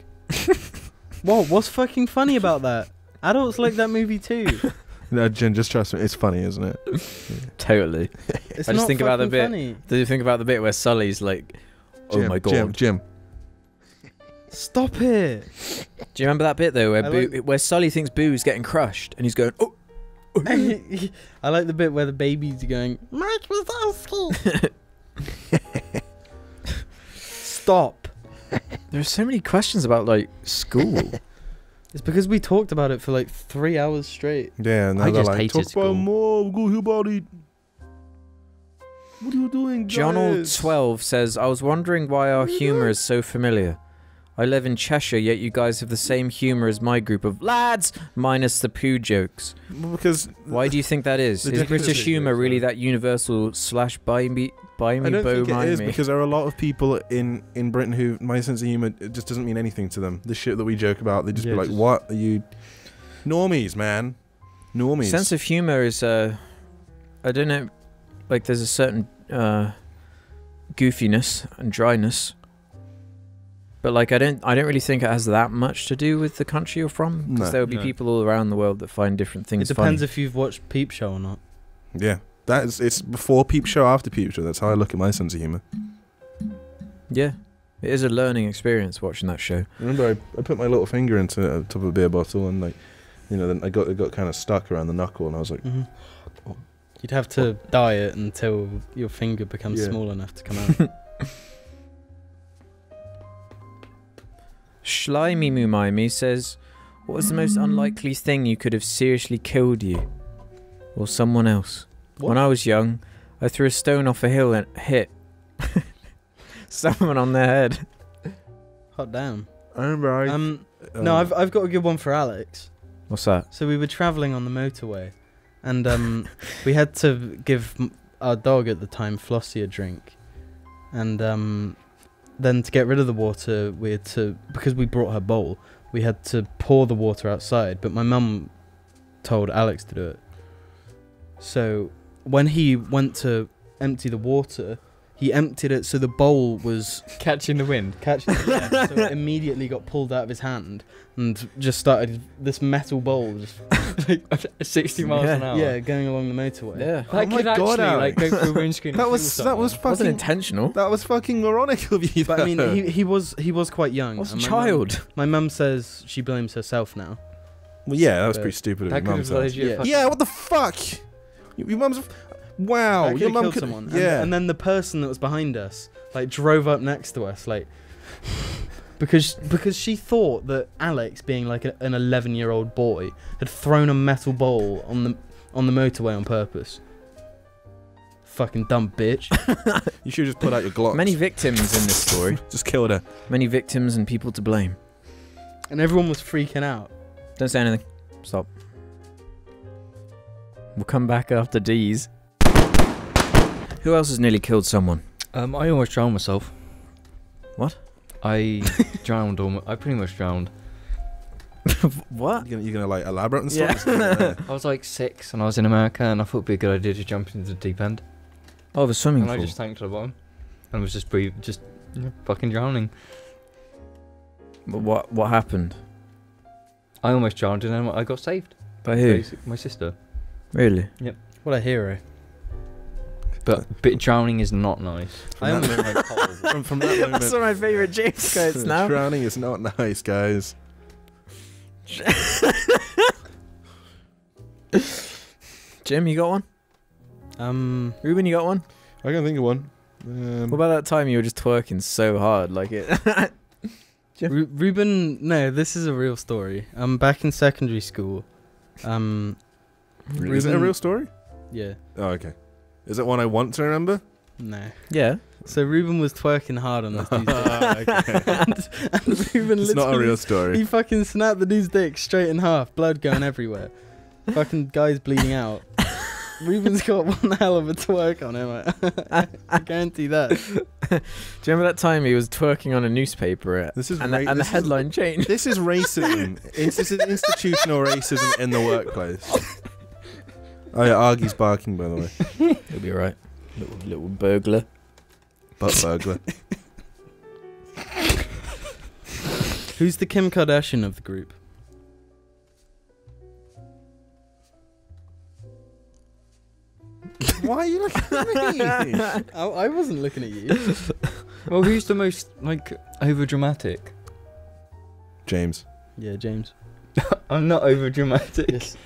What's fucking funny about that? Adults like that movie too. No, Jen, just trust me. It's funny, isn't it? Totally. It's I just not think about the fucking bit- funny. Do you think about the bit where Sully's like, "Oh Jim, my god"? Jim. Stop it. Do you remember that bit though, where I where Sully thinks Boo's getting crushed, and he's going, "Oh." I like the bit where the baby's going, Mike Wazowski. Stop. There's so many questions about like school. It's because we talked about it for like 3 hours straight. Yeah, and I they're just like, hated talk school. about more. Go hear about it. What are you doing, guys? Jonald12 says, "I was wondering why our humour is so familiar. I live in Cheshire, yet you guys have the same humour as my group of lads, minus the poo jokes. Well, because Why do you think that is? The Is difference British is- humour really that universal / buy me I don't bow think it mind is, me? because there are a lot of people in Britain who my sense of humour, it just doesn't mean anything to them. The shit that we joke about, they just Yeah, be like, just- "What are you?" Normies, man. Normies. Sense of humour is, I don't know, like there's a certain goofiness and dryness. But like I don't really think it has that much to do with the country you're from, because No. there will be No. people all around the world that find different things It depends funny. if you've watched Peep Show or not. Yeah, it's before Peep Show, after Peep Show. That's how I look at my sense of humour. Yeah, it is a learning experience watching that show. Remember, I put my little finger into the top of a beer bottle, and like, you know, then it got kind of stuck around the knuckle, and I was like, You'd have to dye it until your finger becomes Yeah. small enough to come out. Schlimey Mumimi says, what was the most unlikely thing you could have seriously killed you? Or someone else? What? When I was young, I threw a stone off a hill and hit someone on their head. Hot damn. I remember No, I've got a good one for Alex. What's that? So we were travelling on the motorway, and we had to give our dog at the time, Flossie, a drink. And then to get rid of the water, we had to, because we brought her bowl, we had to pour the water outside, but my mum told Alex to do it. So when he went to empty the water, he emptied it so the bowl was Catching the wind. catching so it immediately got pulled out of his hand and just started this metal bowl just 60 miles an hour. yeah going along the motorway. Yeah. That Oh my could God, actually like Alex. go through a windscreen. that was Wasn't fucking intentional. that was fucking moronic of you. But I mean, though. he was quite young. I was a and child. My mum says she blames herself now. Well, yeah, that was But pretty stupid of That your could mum. have led you to Yeah. fucking- Yeah, what the fuck? Your mum's. Wow, That your could've mum killed could. someone. Yeah, And then the person that was behind us like drove up next to us like because she thought that Alex, being like an 11-year-old boy, had thrown a metal bowl on the motorway on purpose. Fucking dumb bitch. you should just put out your Glock. Many victims in this story. Just killed her. Many victims and people to blame. And everyone was freaking out. Don't say anything. Stop. We'll come back after D's. Who else has nearly killed someone? I almost drowned myself. What? I drowned almost. I pretty much drowned. What? You're gonna like elaborate and Yeah. stuff. I was like 6 and I was in America and I thought it'd be a good idea to jump into the deep end. Oh, the swimming And I pool. just tanked to the bottom. And was just fucking drowning. But what happened? I almost drowned and then I got saved. By who? My sister. Really? What a hero. But drowning is not nice. I am From that moment, That's one of my favourite James quotes now. drowning is not nice, guys. Jim, you got one? Ruben, you got one? I can think of one. What about that time you were just twerking so hard, like it? Ruben, no, this is a real story. Back in secondary school. Is it a Ruben- real story? Yeah. Oh, okay. Is it one I want to remember? No. Yeah. So Ruben was twerking hard on this dude's dick. Okay. and Ruben It's not a literally real story. He fucking snapped the dude's dick straight in half, blood going everywhere. Fucking guy's bleeding out. Ruben's got one hell of a twerk on him. I guarantee that. Do you remember that time he was twerking on a newspaper This is and ra- the this is- headline changed? This is racism. This is institutional racism in the workplace. Oh yeah, Argy's barking, by the way. He'll be alright. Little burglar. Butt burglar. Who's the Kim Kardashian of the group? Why are you looking at me? I wasn't looking at you. Well, who's the most like over dramatic? James. Yeah, James. I'm not over dramatic. Yes.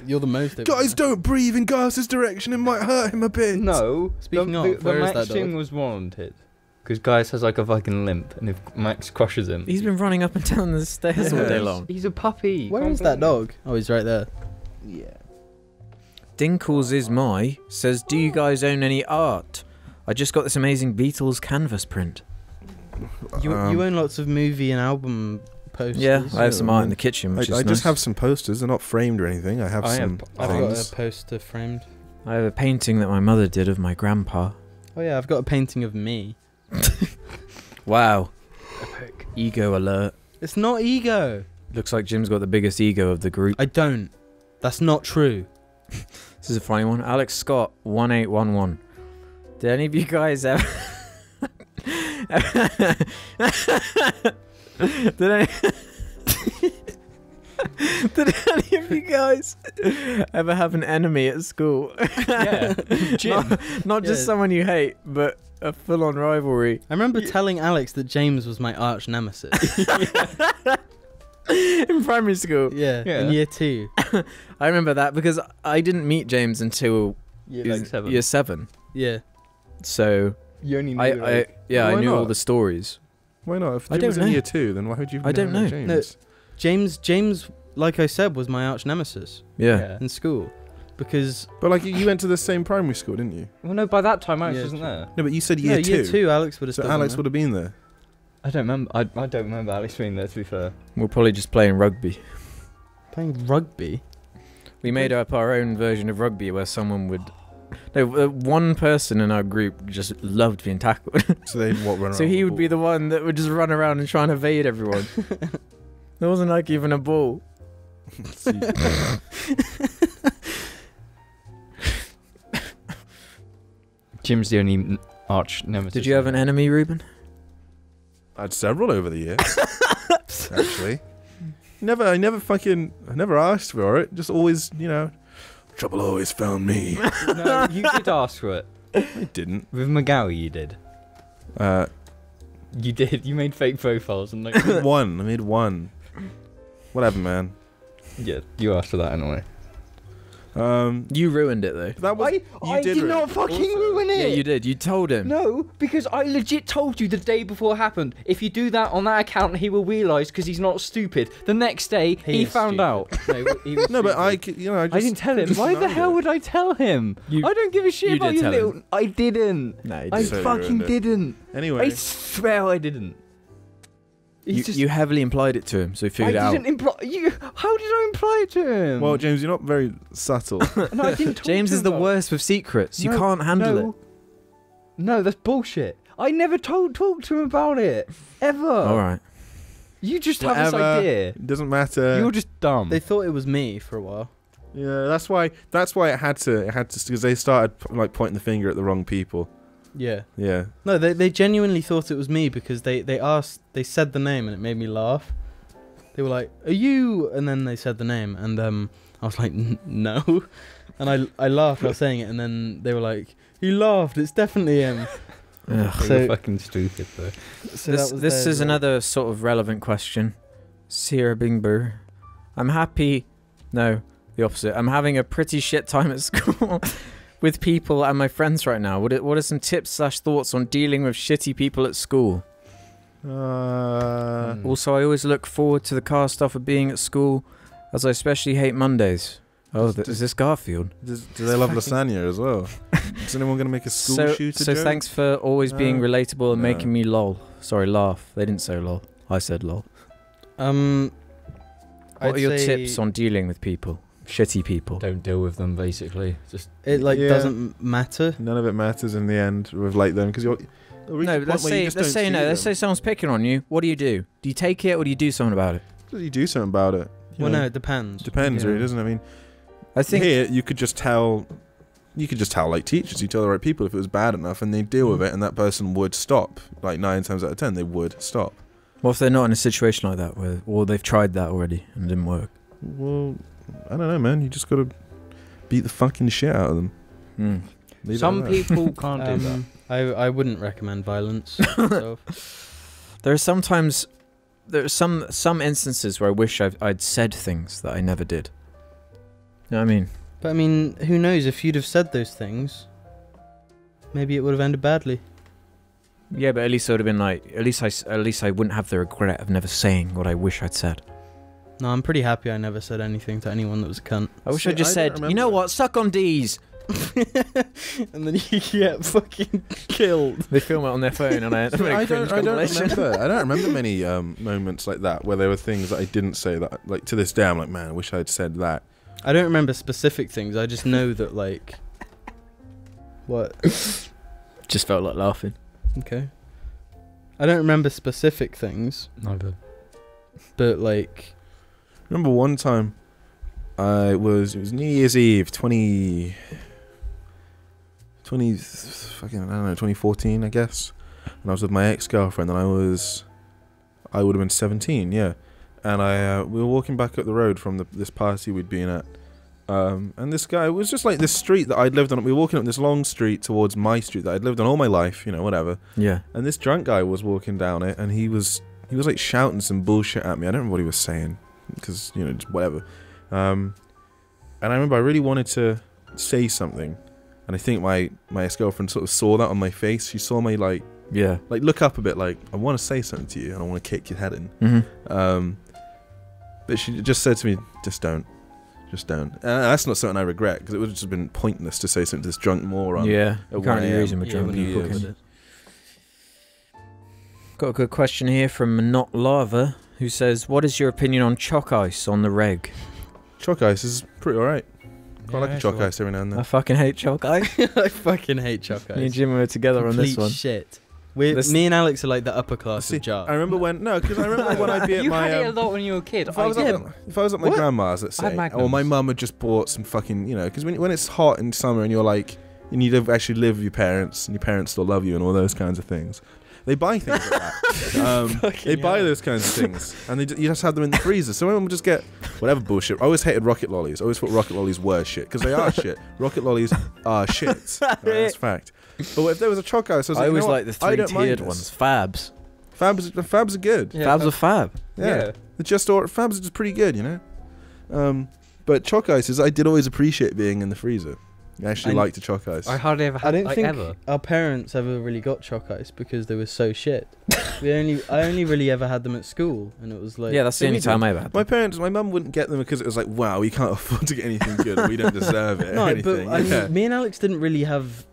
You're the most. over Guys, there. don't breathe in Gaz's direction. It might hurt him a bit. No. Speaking the, of, the where is that Max dog? thing was warranted. Because Gaius has like a fucking limp, and if Max crushes him, He's been running up and down the stairs all day long. He's a puppy. Where Can't is that blame him. dog? Oh, he's right there. Yeah. Dinkles is my says, do you guys own any art? I just got this amazing Beatles canvas print. You own lots of movie and album posters. Yeah, I have some art in the I, kitchen, which is I nice. just have some posters. They're not framed or anything. I have I some I've got things. a poster framed. I have a painting that my mother did of my grandpa. Oh yeah, I've got a painting of me. Wow. Ego alert. It's not ego. Looks like Jim's got the biggest ego of the group. I don't. That's not true. This is a funny one. Alex Scott 1811. Did any of you guys ever Did any Did any of you guys ever have an enemy at school? Yeah, Jim. Not just Yeah. someone you hate, but a full-on rivalry. I remember telling Alex that James was my arch nemesis. In primary school. Yeah, Yeah. in year 2. I remember that because I didn't meet James until Like 7. year 7. Yeah. So You only knew I like, I Why knew all not? the stories. Why not? If I Jim don't was in know. year 2, then why would you? I don't know. James? James, like I said, was my arch nemesis Yeah. in school, because But like you went to the same primary school, didn't you? Well, no, by that time Alex Yeah, wasn't there. No, but you said year no, 2. year 2, Alex would have. So still Alex been would have been there. I don't remember. I don't remember Alex being there. To be fair. We're probably just playing rugby. there. Playing rugby. We made up our own version of rugby where someone would. No, one person in our group just loved being tackled. So they'd run around. So he would be the one that would just run around and try and evade everyone. There wasn't like even a ball. Jim's the only arch nemesis. Did you have an enemy, Ruben? I had several over the years. Actually, I never asked for it. Just always, trouble always found me. No, you did ask for it. I didn't. With McGowie, you did. You did. You made fake profiles and like. I made one. Whatever, man. Yeah, you asked for that anyway. You ruined it though. That was. I did not fucking ruin it. Yeah, you did. You told him. No, because I legit told you the day before it happened. If you do that on that account, he will realise because he's not stupid. The next day, he is found stupid. out. No, he was No, but stupid. I I didn't tell him. just Why the denied hell it. would I tell him? You- I don't give a shit you about did your tell little. him. I didn't. No, you I didn't. So you fucking ruined it. didn't. Anyway, I swear I didn't. You heavily implied it to him, so he figured it I out. didn't imply. How did I imply it to him? well, James, you're not very subtle. no, I didn't. Talk James to is him the about- worst with secrets. You No, can't handle no. it. No, that's bullshit. I never talked to him about it ever. All right. You just have this Whatever. idea. It doesn't matter. You're just dumb. They thought it was me for a while. Yeah, that's why it had to because they started like pointing the finger at the wrong people. Yeah. Yeah. No, they genuinely thought it was me because they said the name and it made me laugh. They were like, "Are you?" And then they said the name and I was like, "No," and I laughed while saying it and then they were like, "He laughed. It's definitely him." Ugh. You're So- fucking stupid though. So This that was is theirs. another sort of relevant question. Sierra Bingber. I'm happy. No, the opposite. I'm having a pretty shit time at school with people and my friends right now. What are some tips / thoughts on dealing with shitty people at school? Also, I always look forward to the car stuff of being at school, as I especially hate Mondays. Oh, is this Garfield? Do they love lasagna as well? Is anyone going to make a school shooter So joke? thanks for always being relatable and no. making me lol. Sorry, laugh. They didn't say lol. I said lol. What I'd are your say tips on dealing with people? Shitty people. Don't deal with them, basically. Just it Yeah. doesn't matter. None of it matters in the end with like them because you're. No, let's say someone's picking on you. What do? Do you take it or do you do something about it? You do something about it. Well, no, it depends. Depends, Yeah. really, doesn't it? I mean, I think here you could just tell. You could just tell, like teachers, you tell the right people if it was bad enough, and they deal with it, and that person would stop. Like 9 times out of 10, they would stop. what if they're not in a situation like that, or they've tried that already and it didn't work? Well, I don't know, man. You just gotta beat the fucking shit out of them. Leave it some at that. people can't do that. I wouldn't recommend violence. myself. There are some instances where I wish I'd said things that I never did. You know what I mean? But I mean, who knows? If you'd have said those things, maybe it would have ended badly. Yeah, but at least it would have been like, at least I wouldn't have the regret of never saying what I wish I'd said. No, I'm pretty happy I never said anything to anyone that was a cunt. I wish See, I just I don't said, you know remember. what, suck on D's. And then you get fucking killed. They film it on their phone and I See, I don't remember many moments like that where there were things that I didn't say that, like to this day, I'm like, man, I wish I'd said that. I don't remember specific things. I just know that, like... What? Just felt like laughing. Okay. I don't remember specific things, Neither. but, like... Remember one time, it was New Year's Eve, 2014, I guess. And I was with my ex-girlfriend, and I would have been 17, yeah. And we were walking back up the road from this party we'd been at. And this guy, it was just like this street that I'd lived on. We were walking up this long street towards my street that I'd lived on all my life, whatever. Yeah. And this drunk guy was walking down it, and he was like shouting some bullshit at me. I don't remember what he was saying, because, just whatever. And I remember I really wanted to say something. And I think my ex-girlfriend sort of saw that on my face. She saw me, like, Yeah. Like, look up a bit. Like, I want to say something to you, and I want to kick your head in. Mm-hmm. But she just said to me, just don't. Just don't. And that's not something I regret, because it would have just been pointless to say something to this drunk moron. Yeah. at You can't 1 really a.m. reason with Yeah, drunk when you people. years. look can at you? Got a good question here from Not Lava, who says, "What is your opinion on chalk ice on the reg?" Chalk ice is pretty alright. Quite like a chalk ice every now and I then. fucking hate chalk ice. I fucking hate chalk ice. Me and Jim were together on this Complete one. shit. This- Me and Alex are like the upper class See, of jar. I remember when when I'd be at You my had it a lot when you were a kid. if I was at my What? grandma's, let's I had say, or Magnums. my mum had just bought some fucking, because when it's hot in summer and you're like, and you actually live with your parents and your parents still love you and all those kinds of things, they buy things like that. They buy those kinds of things, and you just have them in the freezer. So my mum would just get whatever bullshit. I always hated rocket lollies. I always thought rocket lollies were shit, because they are shit. Rocket lollies are shit. Right, that's fact. But if there was a chalk ice, I was I like, always you know like the what? I don't mind three-tiered this. ones. Fabs. Fabs are good. Yeah, Fabs are fab. Yeah. It's just Fabs are just pretty good, But chalk ices, I did always appreciate being in the freezer. I actually liked the chalk ice. I hardly ever I had don't like think ever. our parents ever really got chalk ice because they were so shit. I only really ever had them at school, and it was like Yeah, that's the So only we time did. I ever had. My mum wouldn't get them because it was like, wow, we can't afford to get anything good, or we don't deserve it. or no, anything. but I Yeah. mean, me and Alex didn't really have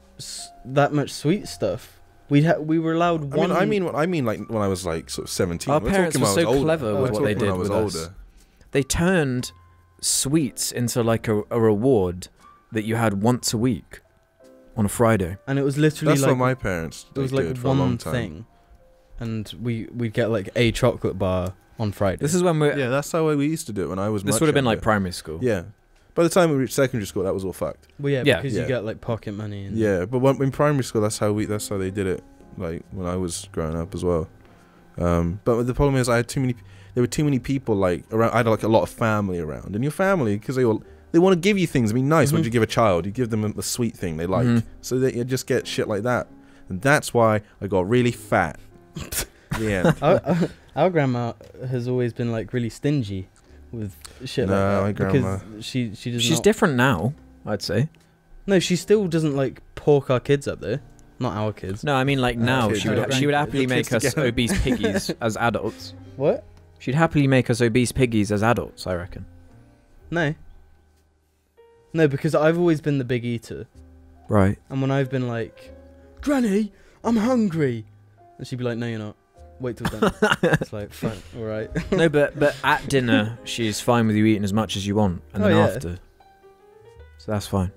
that much sweet stuff. We were allowed one. I mean, like when I was like sort of 17. Our We're parents talking were when I was so older. clever with We're what talking they when did I was with us. older. They turned sweets into like a reward that you had once a week on a Friday. and it was literally That's like what my parents it was did like for a long one time. thing, and we'd get like a chocolate bar on Friday. This is when we're. Yeah, that's how we used to do it when I was. This much would have been like younger. primary school. Yeah. By the time we reached secondary school, that was all fucked. well, yeah, Yeah. because Yeah. you get like pocket money. And Yeah, but in primary school, that's how they did it. Like when I was growing up as well. But the problem is, there were too many people like around. I had like a lot of family around, and your family, because they want to give you things. I mean, nice. What Mhm. do you give a child? You give them a sweet thing they like, Mhm. so that you just get shit like that. And that's why I got really fat. Yeah. Our grandma has always been like really stingy with shit No, my like that grandma- because she does She's not, different now, I'd say. No, she still doesn't like pork our kids up there. Not our kids. No, I mean like now kids, she would yeah. happily Your make kids us together. obese piggies as adults. What? She'd happily make us obese piggies as adults, I reckon. No. No, because I've always been the big eater, Right. and when I've been like, Granny, I'm hungry, and she'd be like, No, you're not. Wait till done. It's like, fine, all right. No, but at dinner she's fine with you eating as much as you want, and Oh, then yeah. after. So that's fine.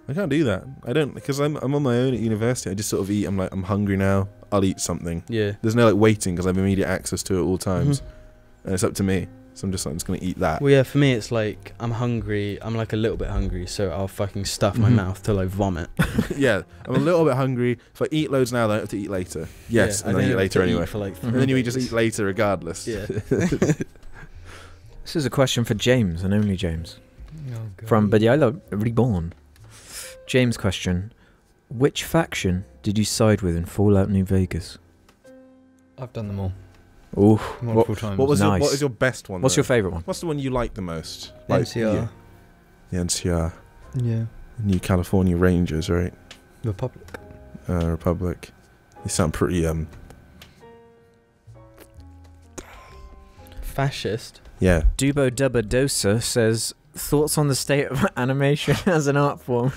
I can't do that. I don't, because I'm on my own at university. I just sort of eat. I'm like, I'm hungry now. I'll eat something. Yeah. There's no like waiting, because I have immediate access to it at all times, Mhm. and it's up to me. So I'm just gonna eat that. Well, yeah, for me, it's like I'm hungry. I'm like a little bit hungry, so I'll fucking stuff my Mhm. mouth till I vomit. Yeah, I'm a little bit hungry. If I eat loads now, then I have to eat later. Yes, Yeah, and then I eat have later to eat anyway. For like Mhm. And then you just eat later regardless. Yeah. This is a question for James and only James. Oh, God. From Badiala Reborn. James question. Which faction did you side with in Fallout New Vegas? I've done them all Ooh. multiple times. What Nice. is your best one? What's though? your favourite one? What's the one you like the most? NCR. The NCR. Yeah. New California Rangers, right? Republic. Republic. They sound pretty fascist. yeah. Dubo Dubbadosa says, thoughts on the state of animation as an art form,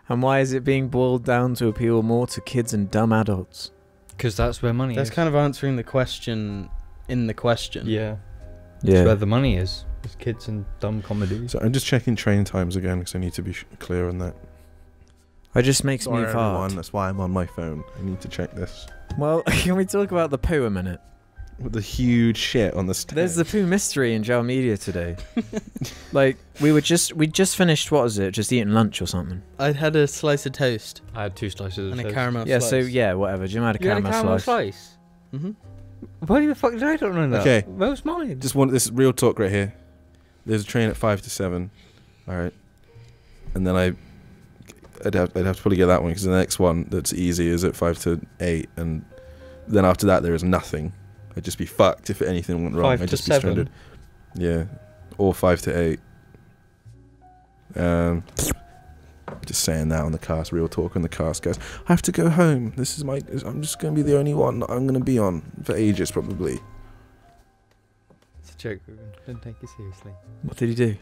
and why is it being boiled down to appeal more to kids and dumb adults? Because that's where money That's is. kind of answering the question in the question. Yeah. That's where the money is. It's kids and dumb comedies. So I'm just checking train times again because I need to be clear on that. It just makes Sorry, me fart. everyone. That's why I'm on my phone. I need to check this. Well, can we talk about the poo a minute? With the huge shit on the stairs. There's the poo mystery in Jar Media today. Like, we just finished, what was it? Just eating lunch or something. I'd had a slice of toast I had 2 slices and of a toast. caramel Yeah, slice. so yeah, whatever. Jim had a You had a caramel caramel slice. slice? Mm-hmm. Why the fuck did I don't know that? Okay. Where was mine? Just want this real talk right here. There's a train at 5 to 7. All right. And then I'd have to probably get that one because the next one that's easy is at 5 to 8, and then after that there is nothing. I'd just be fucked if anything went wrong. 5 I'd to just 7. be stranded. Yeah, or 5 to 8. Just saying that on the cast, real talk on the cast, guys. I have to go home. I'm just going to be the only one that I'm going to be on for ages, probably. It's a joke, Ruben. Don't take it seriously. What did he do?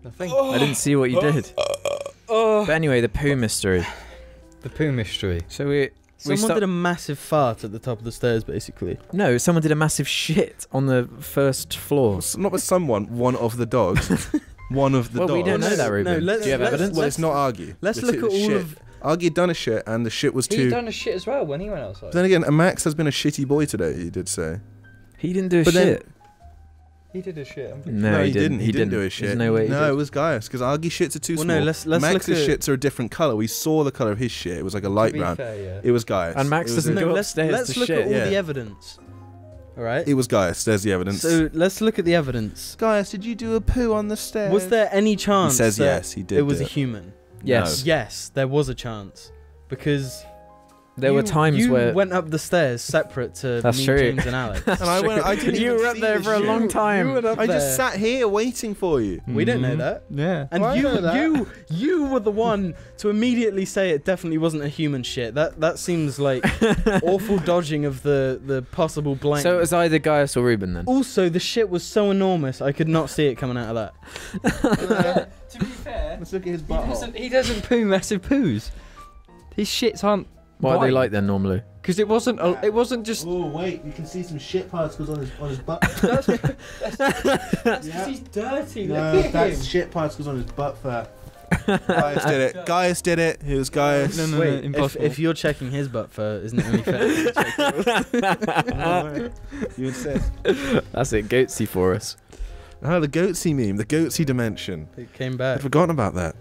Nothing. I didn't see what you did. But anyway, the poo mystery. The poo mystery. So we Someone did a massive fart at the top of the stairs, basically. No, someone did a massive shit on the first floor. Not with someone, one of the dogs. One of the Well, dogs. we don't know that, Ruben. No, Do you have evidence? Well, it's not Argy. Let's It's look at all shit. of... Argy had done a shit, and the shit was He too... done a shit as well when he went outside. Then again, Max has been a shitty boy today, he did say. He didn't do a But then- shit. He did a shit. I'm pretty No, he didn't. He didn't do a There's shit. no way he No, did. it was Gaius, because Argy shits are too Well, small. no, let's Max's look at... shits are a different colour. We saw the colour of his shit. It was like a light To be brown. fair, yeah. It was Gaius. And Max It was doesn't a- go let's upstairs to look shit. at all yeah. the evidence. All right? It was Gaius. There's the evidence. So let's look at the evidence. Gaius, did you do a poo on the stairs? Was there any He chance says that yes, he did. it was do a human? Yes. Yes, there was a chance. Because There were times you where... went up the stairs separate to That's me, true. James and Alex. And I went. I didn't You even were up see there the for a shit. long time. You went up I there. just sat here waiting for you. We didn't know Mhm. that. Yeah. And Well, I know that. you were the one to immediately say it definitely wasn't a human shit. That seems like awful dodging of the possible blame. So it was either Gaius or Ruben then? Also, the shit was so enormous, I could not see it coming out of that. To be fair, Let's look at his he doesn't poo massive poos. His shits aren't. What are they like then normally? Because it wasn't just. Oh wait, you can see some shit particles on his butt. That's because he's dirty. Look at him. shit particles on his butt fat. Gaius did it. Gaius did it. It was Gaius. No, Wait, impossible. if you're checking his butt fur, isn't it only fair to check yours? You insist. That's it, goatsy for us. Oh, the goatsy meme, the goatsy dimension. It came I'd back. forgotten about that.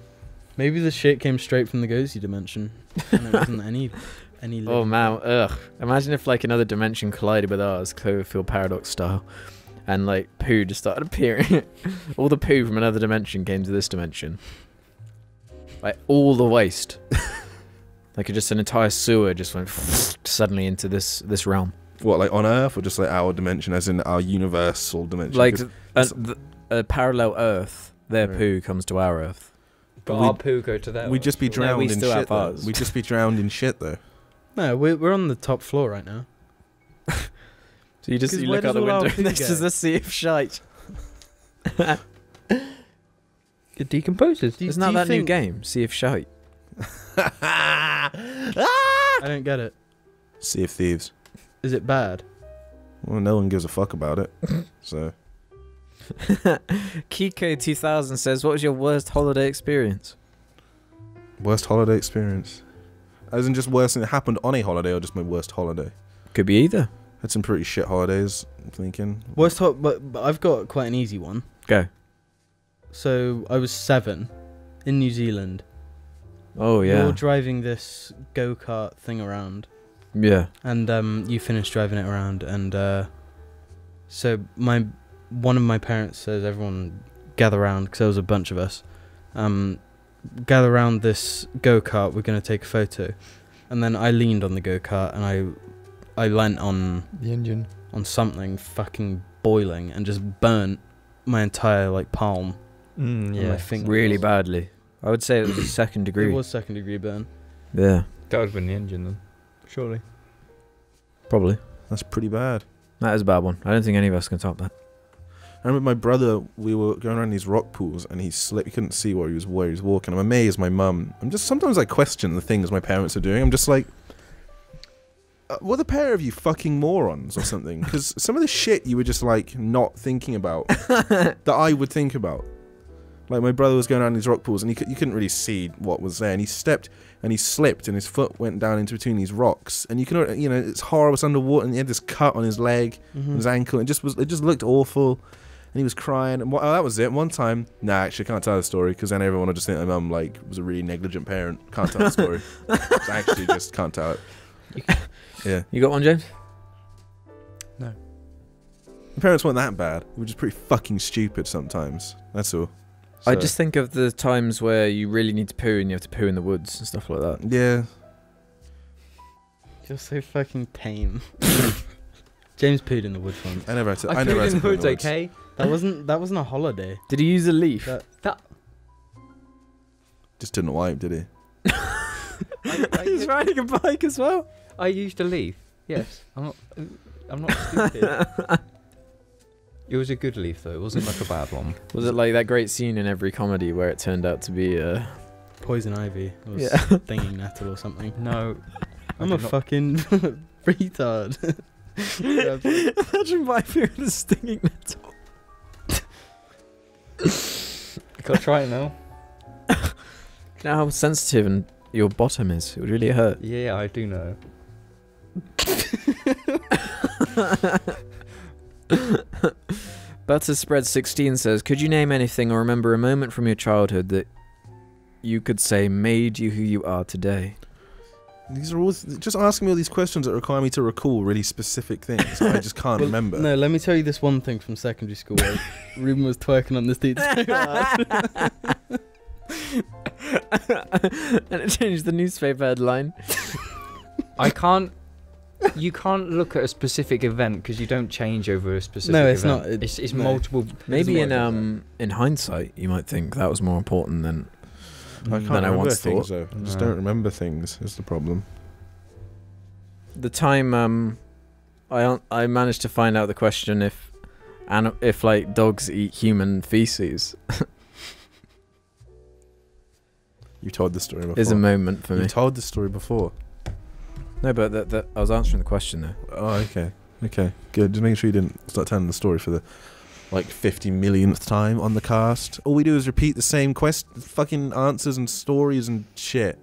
Maybe the shit came straight from the ghosty dimension, and it wasn't any. Oh man, ugh. Imagine if like another dimension collided with ours, Cloverfield paradox style, and like poo just started appearing. All the poo from another dimension came to this dimension. Like all the waste. Like just an entire sewer just went suddenly into this realm. What, like on Earth, or just like our dimension, as in our universal dimension? Like 'Cause a parallel Earth, their Right. poo comes to our Earth. But we- our poo go to that. we'd just be No, drowned we in still shit. have Though. ours. We'd just be drowned in shit, though. No, we're on the top floor right now. So you just 'Cause you where look out the does all our window poo and there's go? just a sea of shite. It decomposes. Isn't that new game, Sea of Shite? I don't get it. Sea of Thieves. Is it bad? Well, no one gives a fuck about it. So Kiko 2000 says, "What was your worst holiday experience?" worst holiday experience. As in just worst thing that happened on a holiday, or just my worst holiday. Could be either. Had some pretty shit holidays. I'm thinking. But I've got quite an easy one. Go. So I was 7 in New Zealand. Oh yeah. You're driving this go-kart thing around, Yeah. and you finish driving it around, and so one of my parents says, everyone gather around, because there was a bunch of us. Gather around this go-kart, we're going to take a photo. And then I leaned on the go-kart, and I leant on The engine. something fucking boiling, and just burnt my entire like palm and my Yeah. finger. Really badly. I would say it was a second degree. It was second degree burn. Yeah. That would have been the engine then. Surely. Probably. That's pretty bad. That is a bad one. I don't think any of us can top that. I remember my brother, we were going around these rock pools, and he slipped. He couldn't see where he was walking. I'm amazed my mum. Sometimes I question the things my parents are doing. I'm just like, what a pair of you fucking morons or something. Because some of the shit you were just like not thinking about that I would think about. Like my brother was going around these rock pools, and you couldn't really see what was there, and he stepped and he slipped, and his foot went down into between these rocks, and it's horrible. It's underwater, and he had this cut on his leg, Mm-hmm. on his ankle. It just looked awful. And he was crying, and that was it. One time, actually, I can't tell the story, because then everyone would just think my mum like was a really negligent parent. Can't tell the story. So I actually just can't tell it. Yeah, You got one, James? my parents weren't that bad. We were just pretty fucking stupid sometimes. That's all. I So, just think of the times where you really need to poo and you have to poo in the woods and stuff like that. yeah. You're so fucking tame. James pooed in the woods once. I never had to. I never pooed had in to the poo woods, okay? That wasn't a holiday. Did he use a leaf? That- Just didn't wipe, did he? He's riding a bike as well. I used a leaf. Yes, I'm not stupid. It was a good leaf though. It wasn't like a bad one. Was it like that great scene in every comedy where it turned out to be Poison ivy or Yeah. stinging nettle or something. No, I'm a fucking retard. Imagine wiping with a stinging nettle. You gotta try it now. You know how sensitive and your bottom is. It would really hurt. Yeah, I do know. Butterspread16 says, could you name anything or remember a moment from your childhood that you could say made you who you are today? These are all just asking me all these questions that require me to recall really specific things. I just can't remember. No, let me tell you this one thing from secondary school where Ruben was twerking on this dude's And it changed the newspaper headline. You can't look at a specific event because you don't change over a specific No, it's event. not. It's no. multiple. Maybe it's multiple. in hindsight, you might think that was more important than I can't than I remember once things thought. though. I just No. don't remember things. Is the problem. The time I managed to find out the question if like dogs eat human feces You told the story before. is a moment for You me. told the story before. No, but that I was answering the question though. Oh, okay. Okay, good. Just making sure you didn't start telling the story for the 50 millionth time on the cast. All we do is repeat the same fucking answers and stories and shit.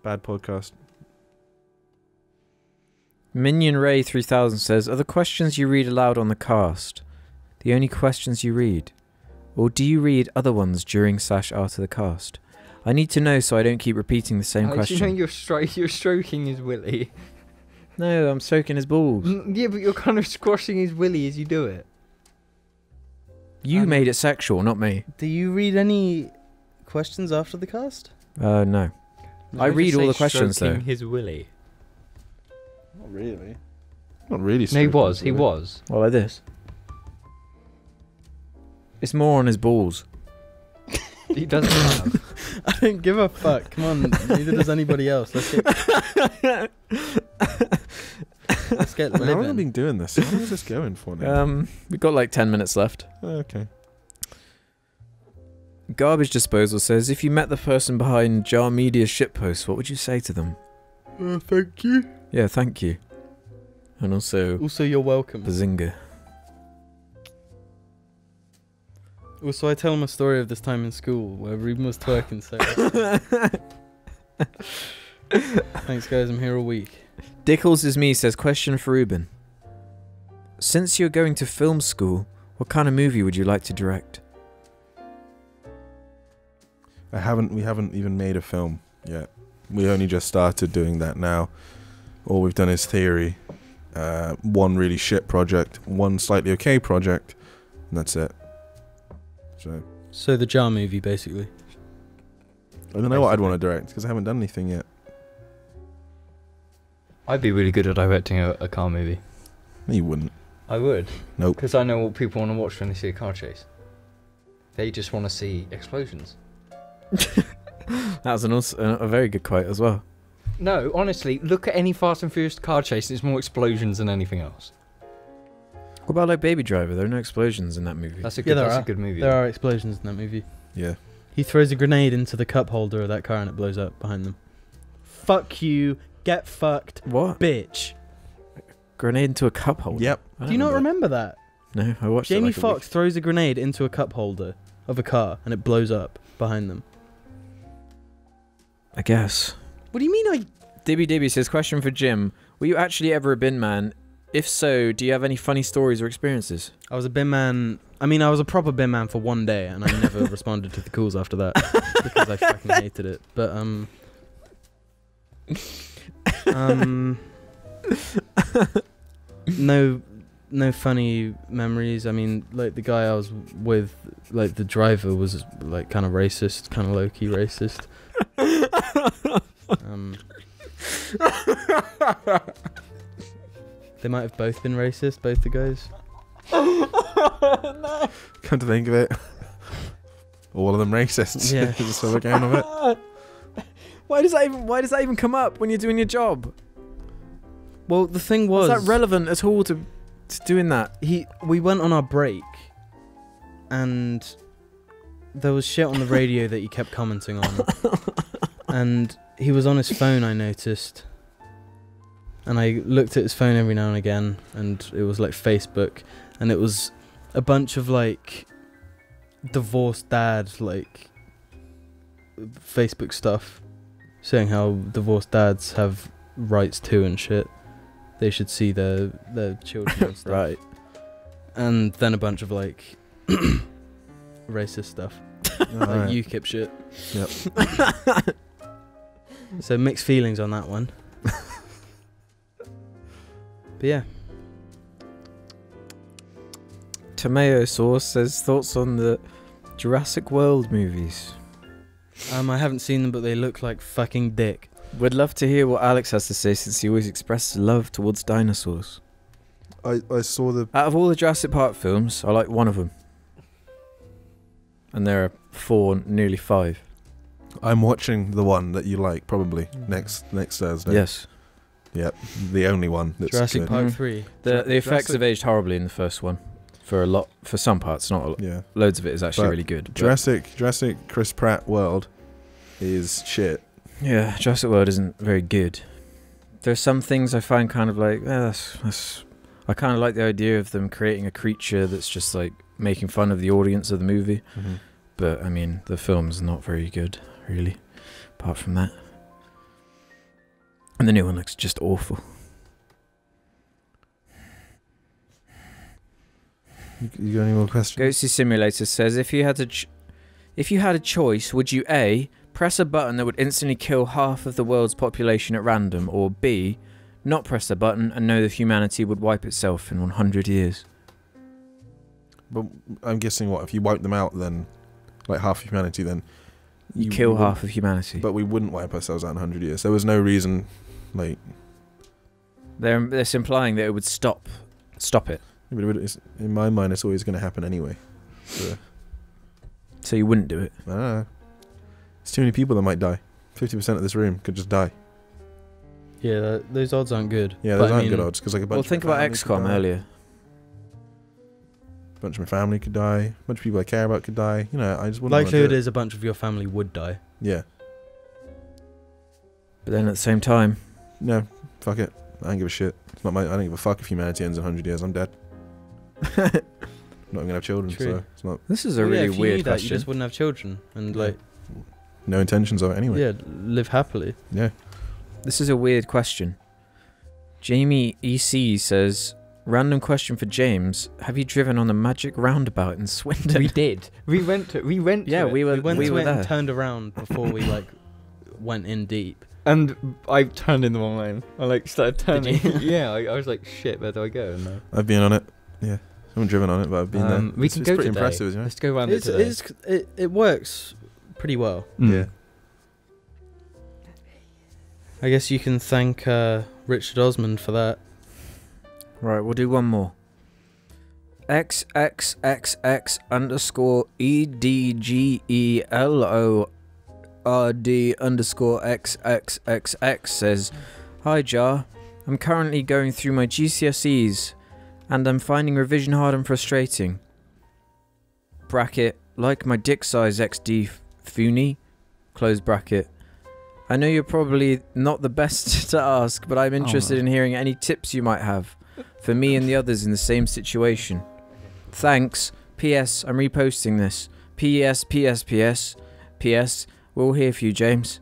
Bad podcast. Minion Ray 3000 says, are the questions you read aloud on the cast the only questions you read? Or do you read other ones during / after the cast? I need to know so I don't keep repeating the same Alex, question. you know you're stroking his willy. No, I'm soaking his balls. Yeah, but you're kind of squashing his willy as you do it. You made it sexual, not me. Do you read any questions after the cast? No. I read all the questions though. Stroking his willy. Not really. Not really. No, he was. stroking, He really. was. Well, like this. It's more on his balls. He doesn't have. I don't give a fuck. Come on, neither does anybody else. Let's get How long have I living. been doing this? How long is this going for now? We've got like 10 minutes left. Okay. Garbage Disposal says, if you met the person behind Jar Media's shitpost, what would you say to them? Thank you. Yeah, thank you. And also, Also, you're welcome. Bazinga. Also, I tell him a story of this time in school where Ruben was twerking. So thanks, guys. I'm here all week. Dickles is me says, question for Ruben. Since you're going to film school, what kind of movie would you like to direct? We haven't even made a film yet. We only just started doing that now. All we've done is theory. One really shit project, one slightly okay project, and that's it. So the Jar movie, basically. I don't know what I'd want to direct because I haven't done anything yet. I'd be really good at directing a car movie. You wouldn't. I would. Nope. Because I know what people want to watch when they see a car chase. They just want to see explosions. That was a very good quote as well. No, honestly, look at any Fast and Furious car chase. It's more explosions than anything else. What about like Baby Driver? There are no explosions in that movie. That's a Yeah, good. there That's are. a good movie. There are explosions in that movie. Yeah. He throws a grenade into the cup holder of that car and it blows up behind them. Fuck you. Get fucked, What? bitch. Grenade into a cup holder? Yep. I Do you not don't remember that? No, I watched Jamie it like Foxx throws a grenade into a cup holder of a car and it blows up behind them. I guess. What do you mean Dibby says, question for Jim. Were you actually ever a bin man? If so, do you have any funny stories or experiences? I was a bin man. I mean, I was a proper bin man for one day and I never responded to the calls after that because I fucking hated it. But, no funny memories. I mean, like the guy I was with, like the driver was like kind of racist, kind of low-key racist. They might have both been racist, both the guys. Come to think of it, all of them racists. Yeah. So we're going with it. Why does that even come up when you're doing your job? Well, the thing was, Is that relevant at all to doing that? we went on our break, and there was shit on the radio that he kept commenting on, and he was on his phone, I noticed, and I looked at his phone every now and again, and it was like Facebook, and it was a bunch of like divorced dad like Facebook stuff, saying how divorced dads have rights too and shit. They should see their children and stuff. Right. And then a bunch of like racist stuff, like Alright. UKIP shit. Yep. So mixed feelings on that one. But yeah, Tomato Sauce says thoughts on the Jurassic World movies. I haven't seen them, but they look like fucking dick. Would love to hear what Alex has to say, since he always expresses love towards dinosaurs. I saw the. Out of all the Jurassic Park films, I like one of them. And there are 4, nearly 5. I'm watching the one that you like probably next Thursday. Yes. Yep. The only one that's Jurassic good. Park Mhm. 3. The effects Jurassic- have aged horribly in the first one. For some parts, not a lot. Yeah. Loads of it is actually But really good. but- Jurassic Chris Pratt world is shit. Yeah, Jurassic World isn't very good. There's some things I find kind of like, I kind of like the idea of them creating a creature that's just like making fun of the audience of the movie. Mm-hmm. But I mean, the film's not very good, really, apart from that. And the new one looks just awful. You got any more questions? Ghosty Simulator says, if you had a choice, would you A, press a button that would instantly kill half of the world's population at random, or B, not press the button and know that humanity would wipe itself in 100 years? But I'm guessing what if you wipe them out, then like half of humanity, then You kill wouldn't- half of humanity. But we wouldn't wipe ourselves out in 100 years. There was no reason, like. They're implying that it would stop it. But in my mind, it's always going to happen anyway. So you wouldn't do it. I don't know. There's too many people that might die. 50% of this room could just die. Yeah, those odds aren't good. Yeah, But those I aren't mean, good odds because like a bunch. Well, of think my about family could XCOM die. earlier. A bunch of my family could die. A bunch of people I care about could die. You know, I just wouldn't. wanna Likelihood do it. is a bunch of your family would die. Yeah. But then at the same time, No. Fuck it. I don't give a shit. It's not my. I don't give a fuck if humanity ends in 100 years. I'm dead. I'm not gonna have children, True. so it's not. this is a Well, yeah, really if you weird knew that, question. you just wouldn't have children and Yeah. like No intentions of it anyway. yeah, live happily. Yeah. This is a weird question. Jamie EC says, random question for James. Have you driven on the magic roundabout in Swindon? We did. We went to Yeah, it. we were We went to we were it and there. turned around before we like went in deep. And I turned in the wrong lane. I like started turning. Did you? Yeah, I was like, shit, where do I go? And, I've been on it. Yeah. I haven't driven on it, but I've been there. we It's can go pretty today. impressive, isn't it? Let's go around It's, it today. it works pretty well. Yeah. I guess you can thank Richard Osmond for that. Right, we'll do one more. XXXX underscore EDGELORD underscore XXXX says, hi Jar, I'm currently going through my GCSEs and I'm finding revision hard and frustrating. Bracket, like my dick size XD Funi, close bracket. I know you're probably not the best to ask, but I'm interested in hearing any tips you might have for me and the others in the same situation. Thanks. P.S. I'm reposting this. P.S. P.S. P.S. P.S. We'll hear for you, James.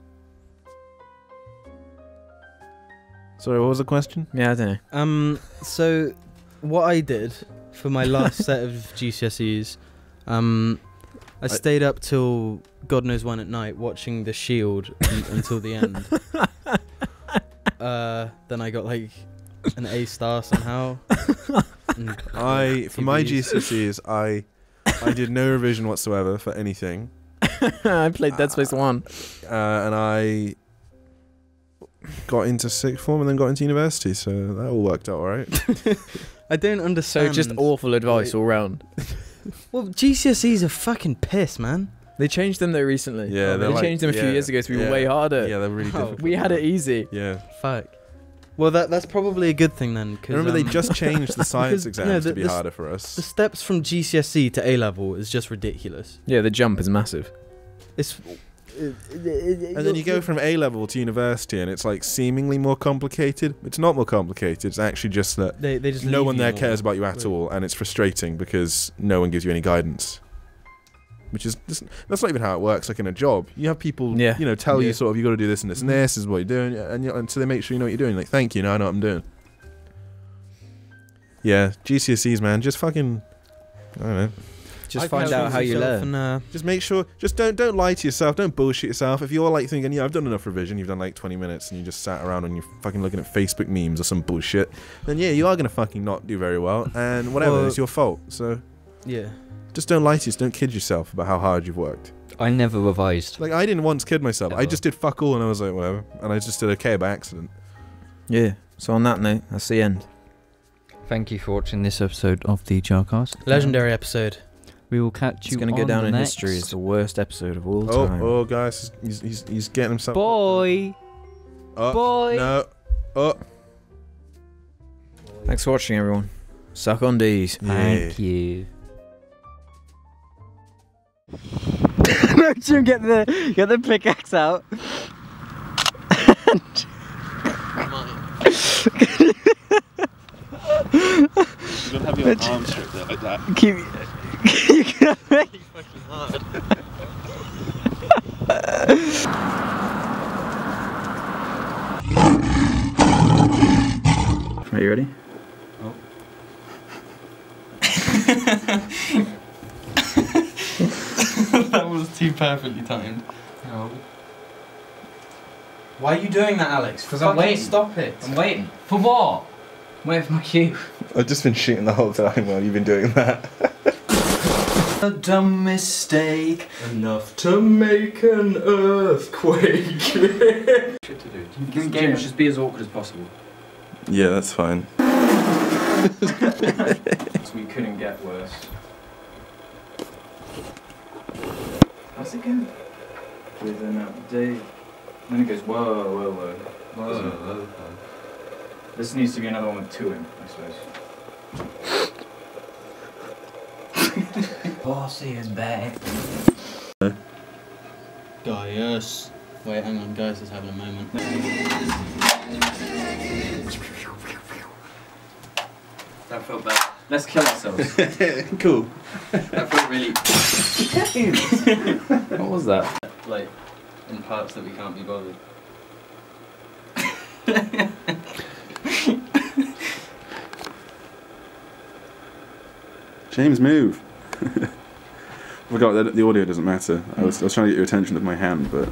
Sorry, what was the question? Yeah, I don't know. So what I did for my last set of GCSEs, I stayed up till God knows when at night watching The Shield until the end. Then I got like an A star somehow. For my GCSEs, I did no revision whatsoever for anything, I played Dead Space 1. and I got into sixth form and then got into university, so that all worked out alright. I don't So understand. just awful advice all round. Well, GCSEs are fucking piss, man. They changed them though recently. Yeah, they changed them a few years ago to be way harder. Yeah, they're really difficult. We had it easy. Yeah. Fuck. Well, that's probably a good thing then. Cause, Remember, they just changed the science because, you know, exams to be harder for The us. steps from GCSE to A level is just ridiculous. Yeah, the jump is massive. It's. And then you go from A level to university, and it's like seemingly more complicated. It's not more complicated. It's actually just that They just no leave one you there more. cares about you at Right. all, and it's frustrating because no one gives you any guidance. Which is that's not even how it works. Like in a job, you have people, Yeah. you know, tell you Yeah. sort of you got to do this and this and this is what you're doing, and so they make sure you know what you're doing. Like, thank you, now I know what I'm doing. Yeah, GCSEs, man, just fucking, I don't know. Just I find can out how you yourself learn. And, Just make sure, just don't lie to yourself, don't bullshit yourself. If you're like thinking, yeah, I've done enough revision, you've done like 20 minutes and you just sat around and you're fucking looking at Facebook memes or some bullshit, then yeah, you are gonna fucking not do very well, and whatever, Well- it's your fault. So yeah. just don't lie to yourself, don't kid yourself about how hard you've worked. I never revised. Like, I didn't once kid myself, I Ever. just did fuck all and I was like, whatever, and I just did okay by accident. Yeah. So on that note, that's the end. Thank you for watching this episode of the Jarcast. Legendary episode. We will catch It's you. going to go on down the in next. history as the worst episode of all Oh, time. oh, guys, he's getting himself. Boy. Oh, Boy. no. Oh. Thanks for watching, everyone. Suck on D's. Thank you. No, Jim, get the pickaxe out. You're gonna have your arm stripped there like that. Keep. You can make Are you ready? That was too perfectly timed. No. Why are you doing that, Alex? Because I'm waiting. Stop it. I'm waiting. For what? Wait for my cue. I've just been shooting the whole time while you've been doing that. A dumb mistake enough to make an earthquake. James, just be as awkward as possible. Yeah, that's fine. So we couldn't get worse. How's it going? With an update. Then it goes whoa, whoa, whoa. Whoa. This needs to be another one with two in, I suppose. Bossy is back. Gaius. Wait, hang on, Gaius is having a moment. That felt bad. Let's kill ourselves. Cool. That felt really What was that? like in parts that we can't be bothered. James, move. I forgot that the audio doesn't matter. I was trying to get your attention with my hand, but.